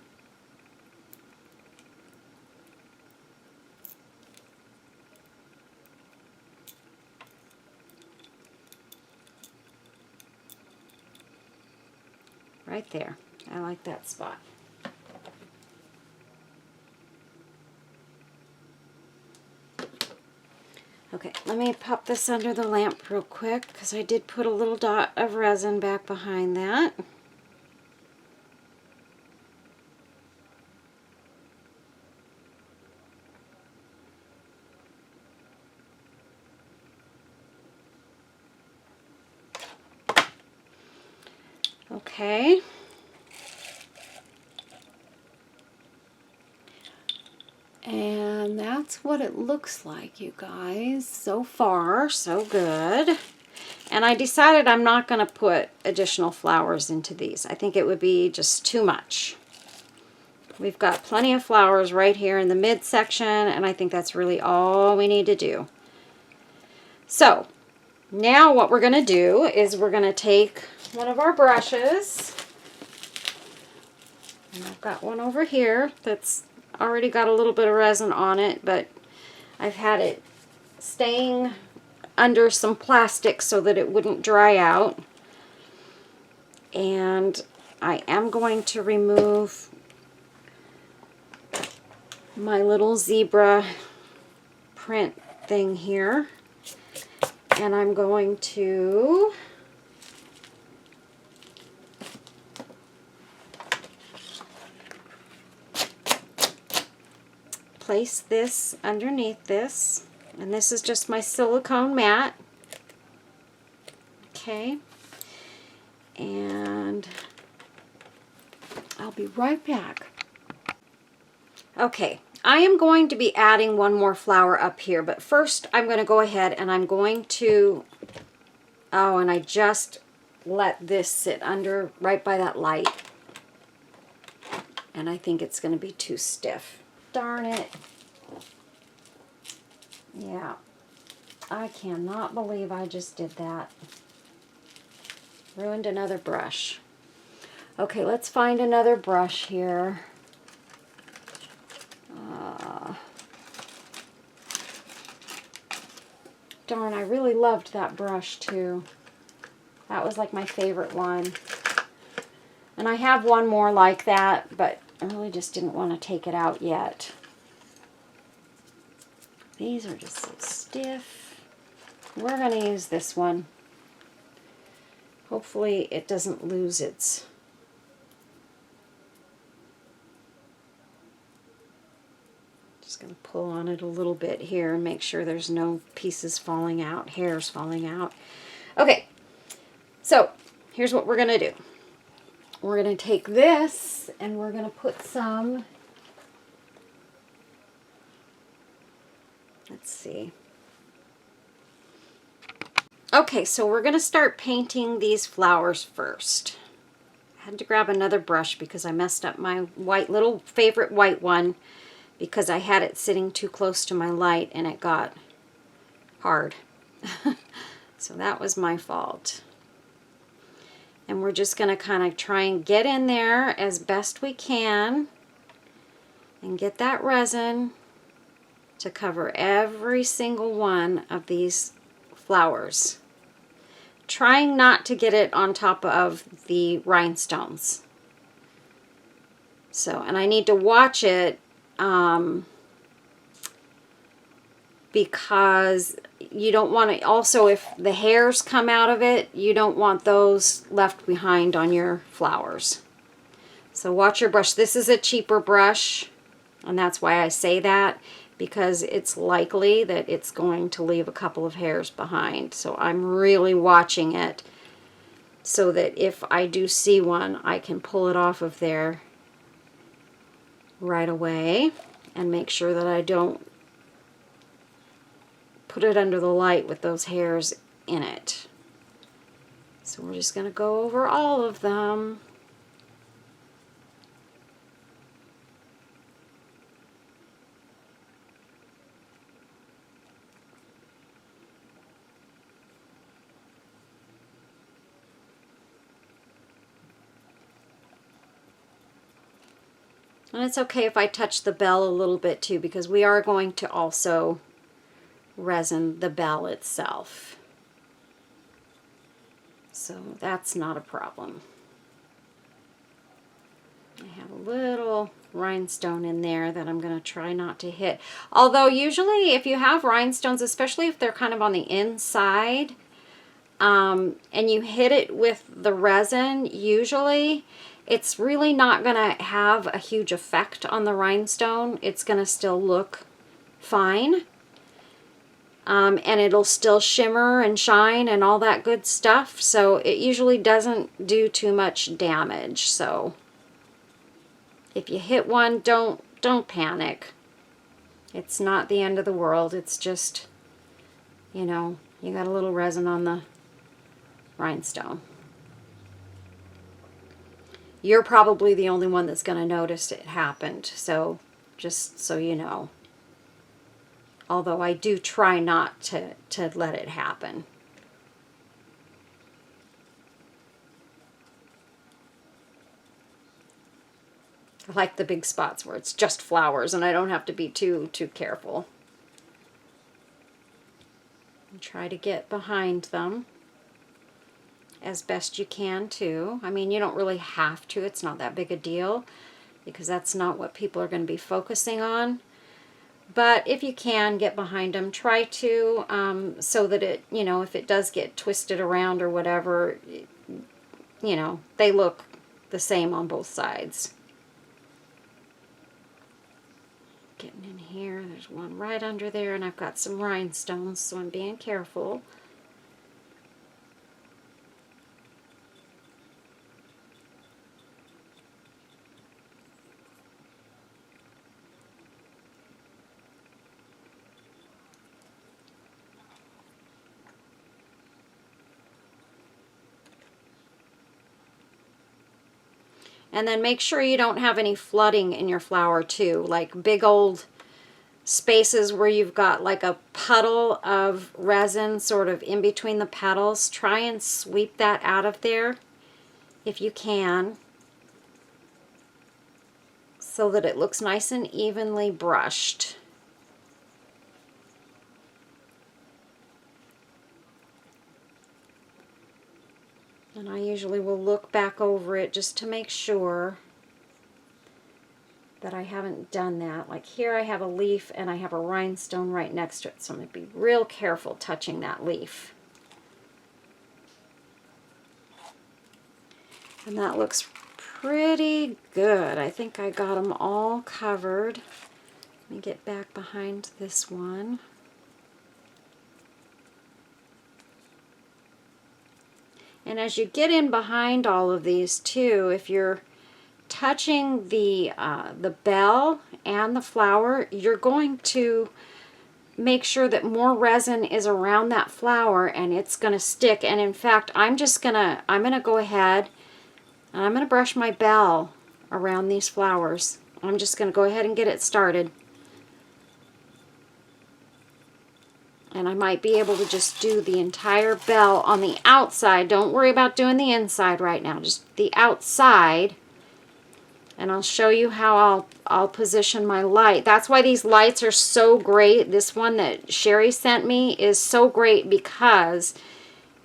Speaker 1: Right there. I like that spot. Okay, let me pop this under the lamp real quick because I did put a little dot of resin back behind that. Okay. And that's what it looks like, you guys. So far, so good. And I decided I'm not going to put additional flowers into these. I think it would be just too much. We've got plenty of flowers right here in the midsection, and I think that's really all we need to do. So, now what we're going to do is we're going to take one of our brushes. And I've got one over here that's already got a little bit of resin on it, but I've had it staying under some plastic so that it wouldn't dry out. And I am going to remove my little zebra print thing here, and I'm going to place this underneath this, and this is just my silicone mat. Okay, and I'll be right back. Okay, I am going to be adding one more flower up here, but first I'm going to go ahead and I'm going to, oh, and I just let this sit under right by that light, and I think it's going to be too stiff. Darn it. Yeah, I cannot believe I just did that. Ruined another brush. Okay, let's find another brush here. Darn, I really loved that brush too. That was like my favorite one. And I have one more like that, but I really just didn't want to take it out yet. These are just so stiff. We're going to use this one. Hopefully it doesn't lose its... Just going to pull on it a little bit here and make sure there's no pieces falling out, hairs falling out. Okay, so here's what we're going to do. We're going to take this and we're going to put some, let's see. Okay, so we're going to start painting these flowers first. I had to grab another brush because I messed up my little favorite white one because I had it sitting too close to my light and it got hard. So that was my fault. And we're just going to kind of try and get in there as best we can and get that resin to cover every single one of these flowers. Trying not to get it on top of the rhinestones. So, and I need to watch it because you don't want to, also if the hairs come out of it, you don't want those left behind on your flowers. So watch your brush. This is a cheaper brush, and that's why I say that, because it's likely that it's going to leave a couple of hairs behind. So I'm really watching it so that if I do see one, I can pull it off of there right away and make sure that I don't put it under the light with those hairs in it. So we're just going to go over all of them. And it's okay if I touch the bell a little bit too, because we are going to also resin the bell itself. So that's not a problem. I have a little rhinestone in there that I'm going to try not to hit. Although usually if you have rhinestones, especially if they're kind of on the inside, and you hit it with the resin, usually it's really not going to have a huge effect on the rhinestone. It's going to still look fine. And it'll still shimmer and shine and all that good stuff. So it usually doesn't do too much damage. So if you hit one, don't panic. It's not the end of the world. It's just, you know, you got a little resin on the rhinestone. You're probably the only one that's going to notice it happened. So just so you know. Although I do try not to let it happen. I like the big spots where it's just flowers and I don't have to be too careful. And try to get behind them as best you can too. I mean, you don't really have to. It's not that big a deal because that's not what people are going to be focusing on. But if you can get behind them, try to, so that it, you know, if it does get twisted around or whatever, you know, they look the same on both sides. Getting in here, there's one right under there, and I've got some rhinestones, so I'm being careful. And then make sure you don't have any flooding in your flower too, like big old spaces where you've got like a puddle of resin sort of in between the petals. Try and sweep that out of there if you can, so that it looks nice and evenly brushed. And I usually will look back over it just to make sure that I haven't done that. Like here I have a leaf and I have a rhinestone right next to it, so I'm going to be real careful touching that leaf. And that looks pretty good. I think I got them all covered. Let me get back behind this one. And as you get in behind all of these too, if you're touching the bell and the flower, you're going to make sure that more resin is around that flower and it's going to stick. And in fact, I'm going to go ahead and I'm going to brush my bell around these flowers. I'm just going to go ahead and get it started. And I might be able to just do the entire bell on the outside. Don't worry about doing the inside right now, just the outside. And I'll show you how I'll position my light. That's why these lights are so great. This one that Sherry sent me is so great because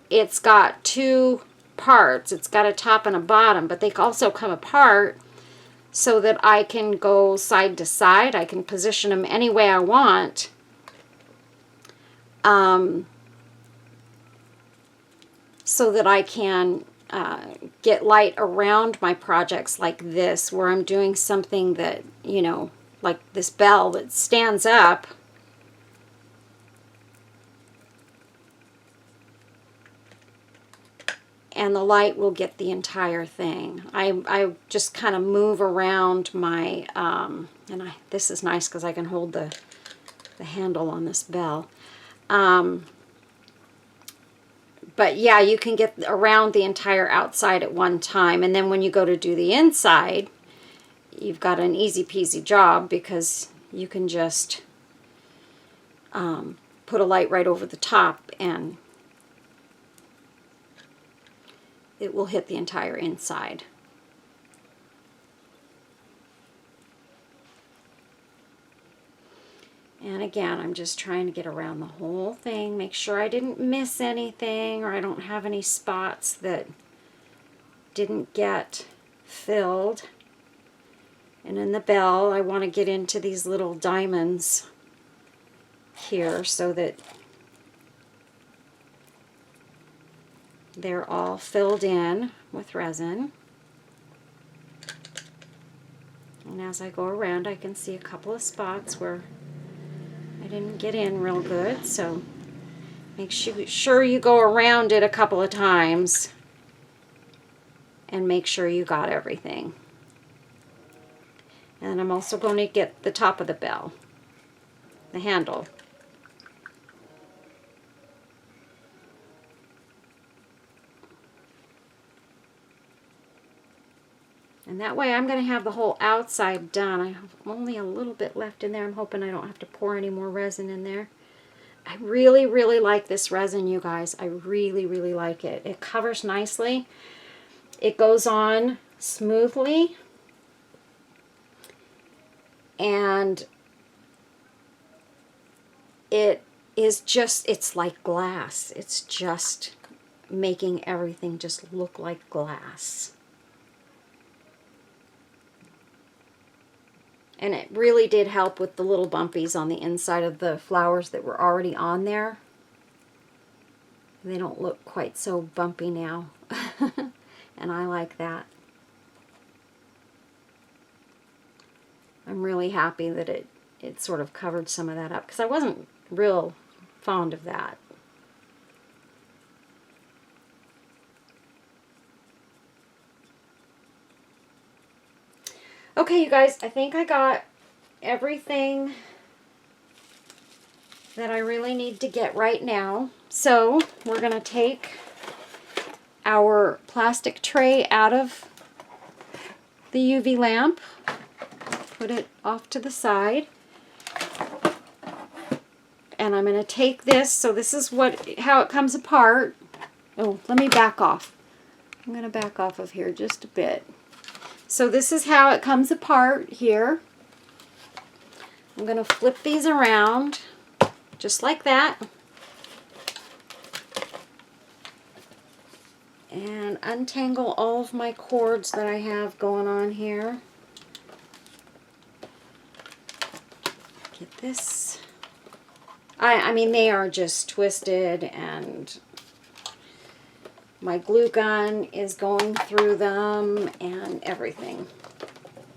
Speaker 1: it's got two parts. It's got a top and a bottom, but they also come apart so that I can go side to side. I can position them any way I want. So that I can get light around my projects like this, where I'm doing something that, you know, like this bell that stands up. And the light will get the entire thing. I just kind of move around my, this is nice because I can hold the handle on this bell. But yeah, you can get around the entire outside at one time. And then when you go to do the inside, you've got an easy peasy job because you can just put a light right over the top and it will hit the entire inside. And again, I'm just trying to get around the whole thing, make sure I didn't miss anything or I don't have any spots that didn't get filled. And in the bell, I want to get into these little diamonds here so that they're all filled in with resin. And as I go around, I can see a couple of spots where I didn't get in real good, so make sure you go around it a couple of times and make sure you got everything. And I'm also going to get the top of the bell, the handle. And that way I'm going to have the whole outside done. I have only a little bit left in there. I'm hoping I don't have to pour any more resin in there. I really, really like this resin, you guys. I really, really like it. It covers nicely. It goes on smoothly. And it is just, it's like glass. It's just making everything just look like glass. And it really did help with the little bumpies on the inside of the flowers that were already on there. They don't look quite so bumpy now. And I like that. I'm really happy that it sort of covered some of that up, because I wasn't real fond of that. Okay, you guys, I think I got everything that I really need to get right now. So we're going to take our plastic tray out of the UV lamp, put it off to the side, and I'm going to take this. So this is how it comes apart. Oh, let me back off. I'm going to back off of here just a bit. So this is how it comes apart here. I'm going to flip these around just like that and untangle all of my cords that I have going on here. Get this. I mean, they are just twisted, and my glue gun is going through them and everything.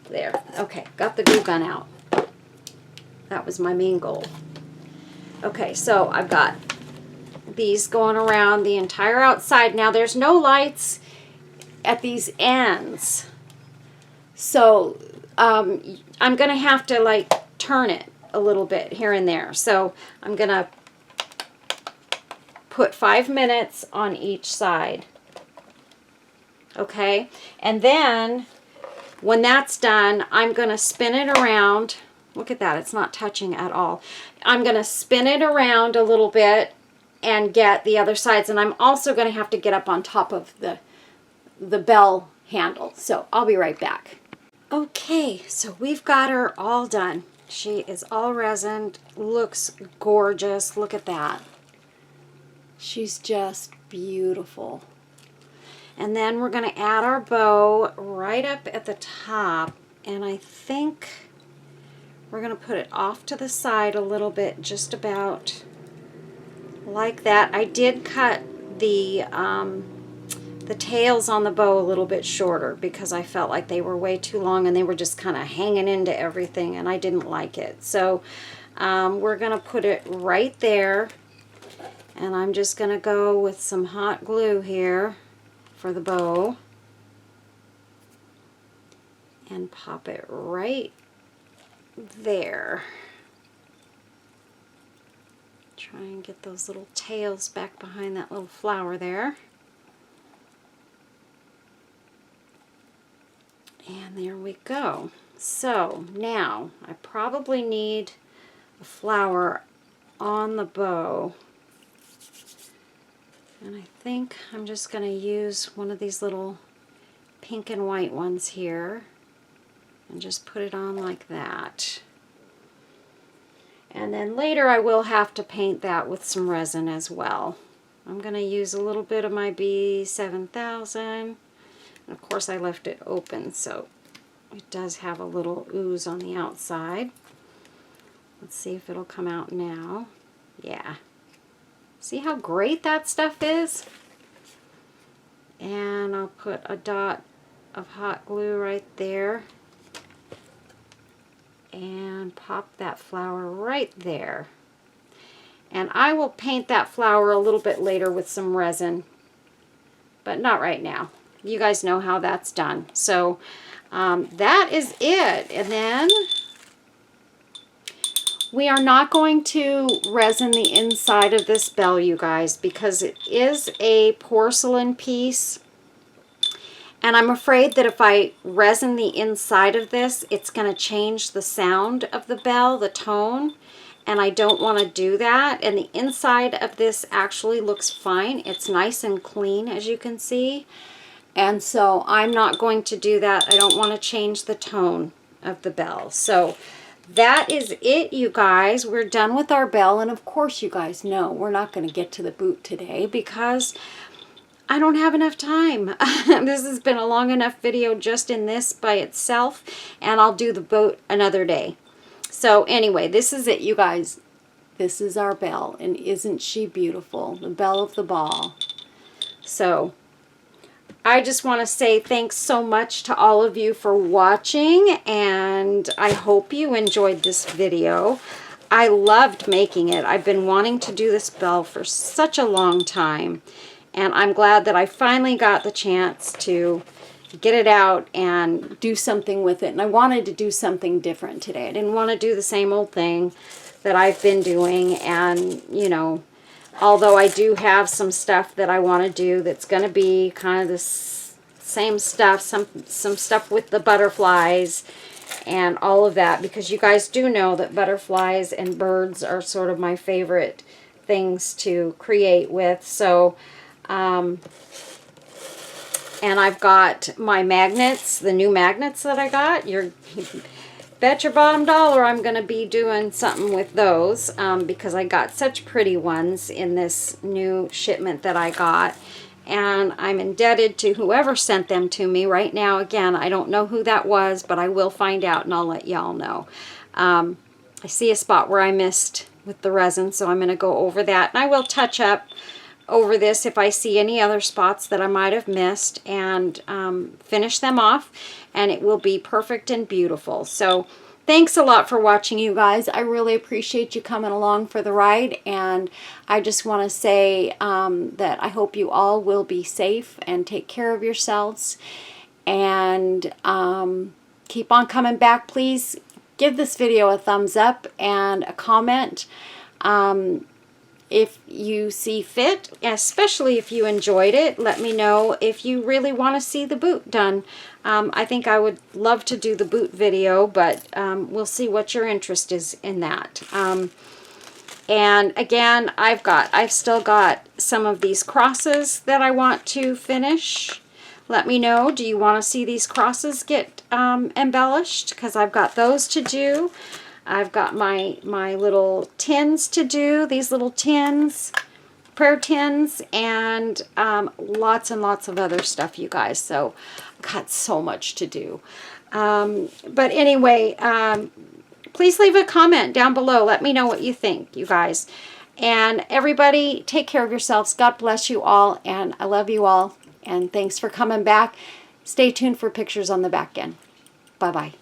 Speaker 1: There. Okay, got the glue gun out. That was my main goal. Okay, so I've got these going around the entire outside. Now there's no lights at these ends. So I'm going to have to like turn it a little bit here and there. So I'm going to put 5 minutes on each side. Okay, and then when that's done, I'm going to spin it around. Look at that, it's not touching at all. I'm going to spin it around a little bit and get the other sides, and I'm also going to have to get up on top of the bell handle. So I'll be right back. Okay, so we've got her all done. She is all resined, looks gorgeous. Look at that. She's just beautiful. And then we're going to add our bow right up at the top, and I think we're going to put it off to the side a little bit, just about like that. I did cut the tails on the bow a little bit shorter because I felt like they were way too long and they were just kind of hanging into everything, and I didn't like it. So we're going to put it right there, and I'm just going to go with some hot glue here for the bow and pop it right there. Try and get those little tails back behind that little flower there. And there we go. So now I probably need a flower on the bow. And I think I'm just going to use one of these little pink and white ones here and just put it on like that. And then later I will have to paint that with some resin as well. I'm going to use a little bit of my B7000. And of course I left it open, so it does have a little ooze on the outside. Let's see if it'll come out now. Yeah. See how great that stuff is? And I'll put a dot of hot glue right there. And pop that flower right there. And I will paint that flower a little bit later with some resin, but not right now. You guys know how that's done. So that is it. And then we are not going to resin the inside of this bell, you guys, because it is a porcelain piece. And I'm afraid that if I resin the inside of this, it's going to change the sound of the bell, the tone. And I don't want to do that. And the inside of this actually looks fine. It's nice and clean, as you can see. And so I'm not going to do that. I don't want to change the tone of the bell. So that is it, you guys. We're done with our bell. And of course, you guys know we're not going to get to the boot today because I don't have enough time. This has been a long enough video just in this by itself. And I'll do the boot another day. So anyway, this is it, you guys. This is our bell, and isn't she beautiful? The belle of the ball. So I just want to say thanks so much to all of you for watching, and I hope you enjoyed this video. I loved making it. I've been wanting to do this bell for such a long time, and I'm glad that I finally got the chance to get it out and do something with it. And I wanted to do something different today. I didn't want to do the same old thing that I've been doing. And, you know, although I do have some stuff that I want to do that's going to be kind of the same stuff, some stuff with the butterflies and all of that, because you guys do know that butterflies and birds are sort of my favorite things to create with. So, and I've got my magnets, the new magnets that I got. You bet your bottom dollar I'm going to be doing something with those because I got such pretty ones in this new shipment that I got. And I'm indebted to whoever sent them to me right now. Again, I don't know who that was, but I will find out and I'll let y'all know. I see a spot where I missed with the resin, so I'm going to go over that. And I will touch up over this if I see any other spots that I might have missed and finish them off, and it will be perfect and beautiful. So thanks a lot for watching, you guys. I really appreciate you coming along for the ride, and I just want to say that I hope you all will be safe and take care of yourselves, and keep on coming back. Please give this video a thumbs up and a comment if you see fit, especially if you enjoyed it. Let me know if you really want to see the boot done. I think I would love to do the boot video, but we'll see what your interest is in that. And again, I've still got some of these crosses that I want to finish. Let me know, do you want to see these crosses get embellished? Because I've got those to do. I've got my little tins to do, these little tins, prayer tins, and lots and lots of other stuff, you guys. So I've got so much to do. But anyway, please leave a comment down below. Let me know what you think, you guys. And everybody, take care of yourselves. God bless you all, and I love you all. And thanks for coming back. Stay tuned for pictures on the back end. Bye-bye.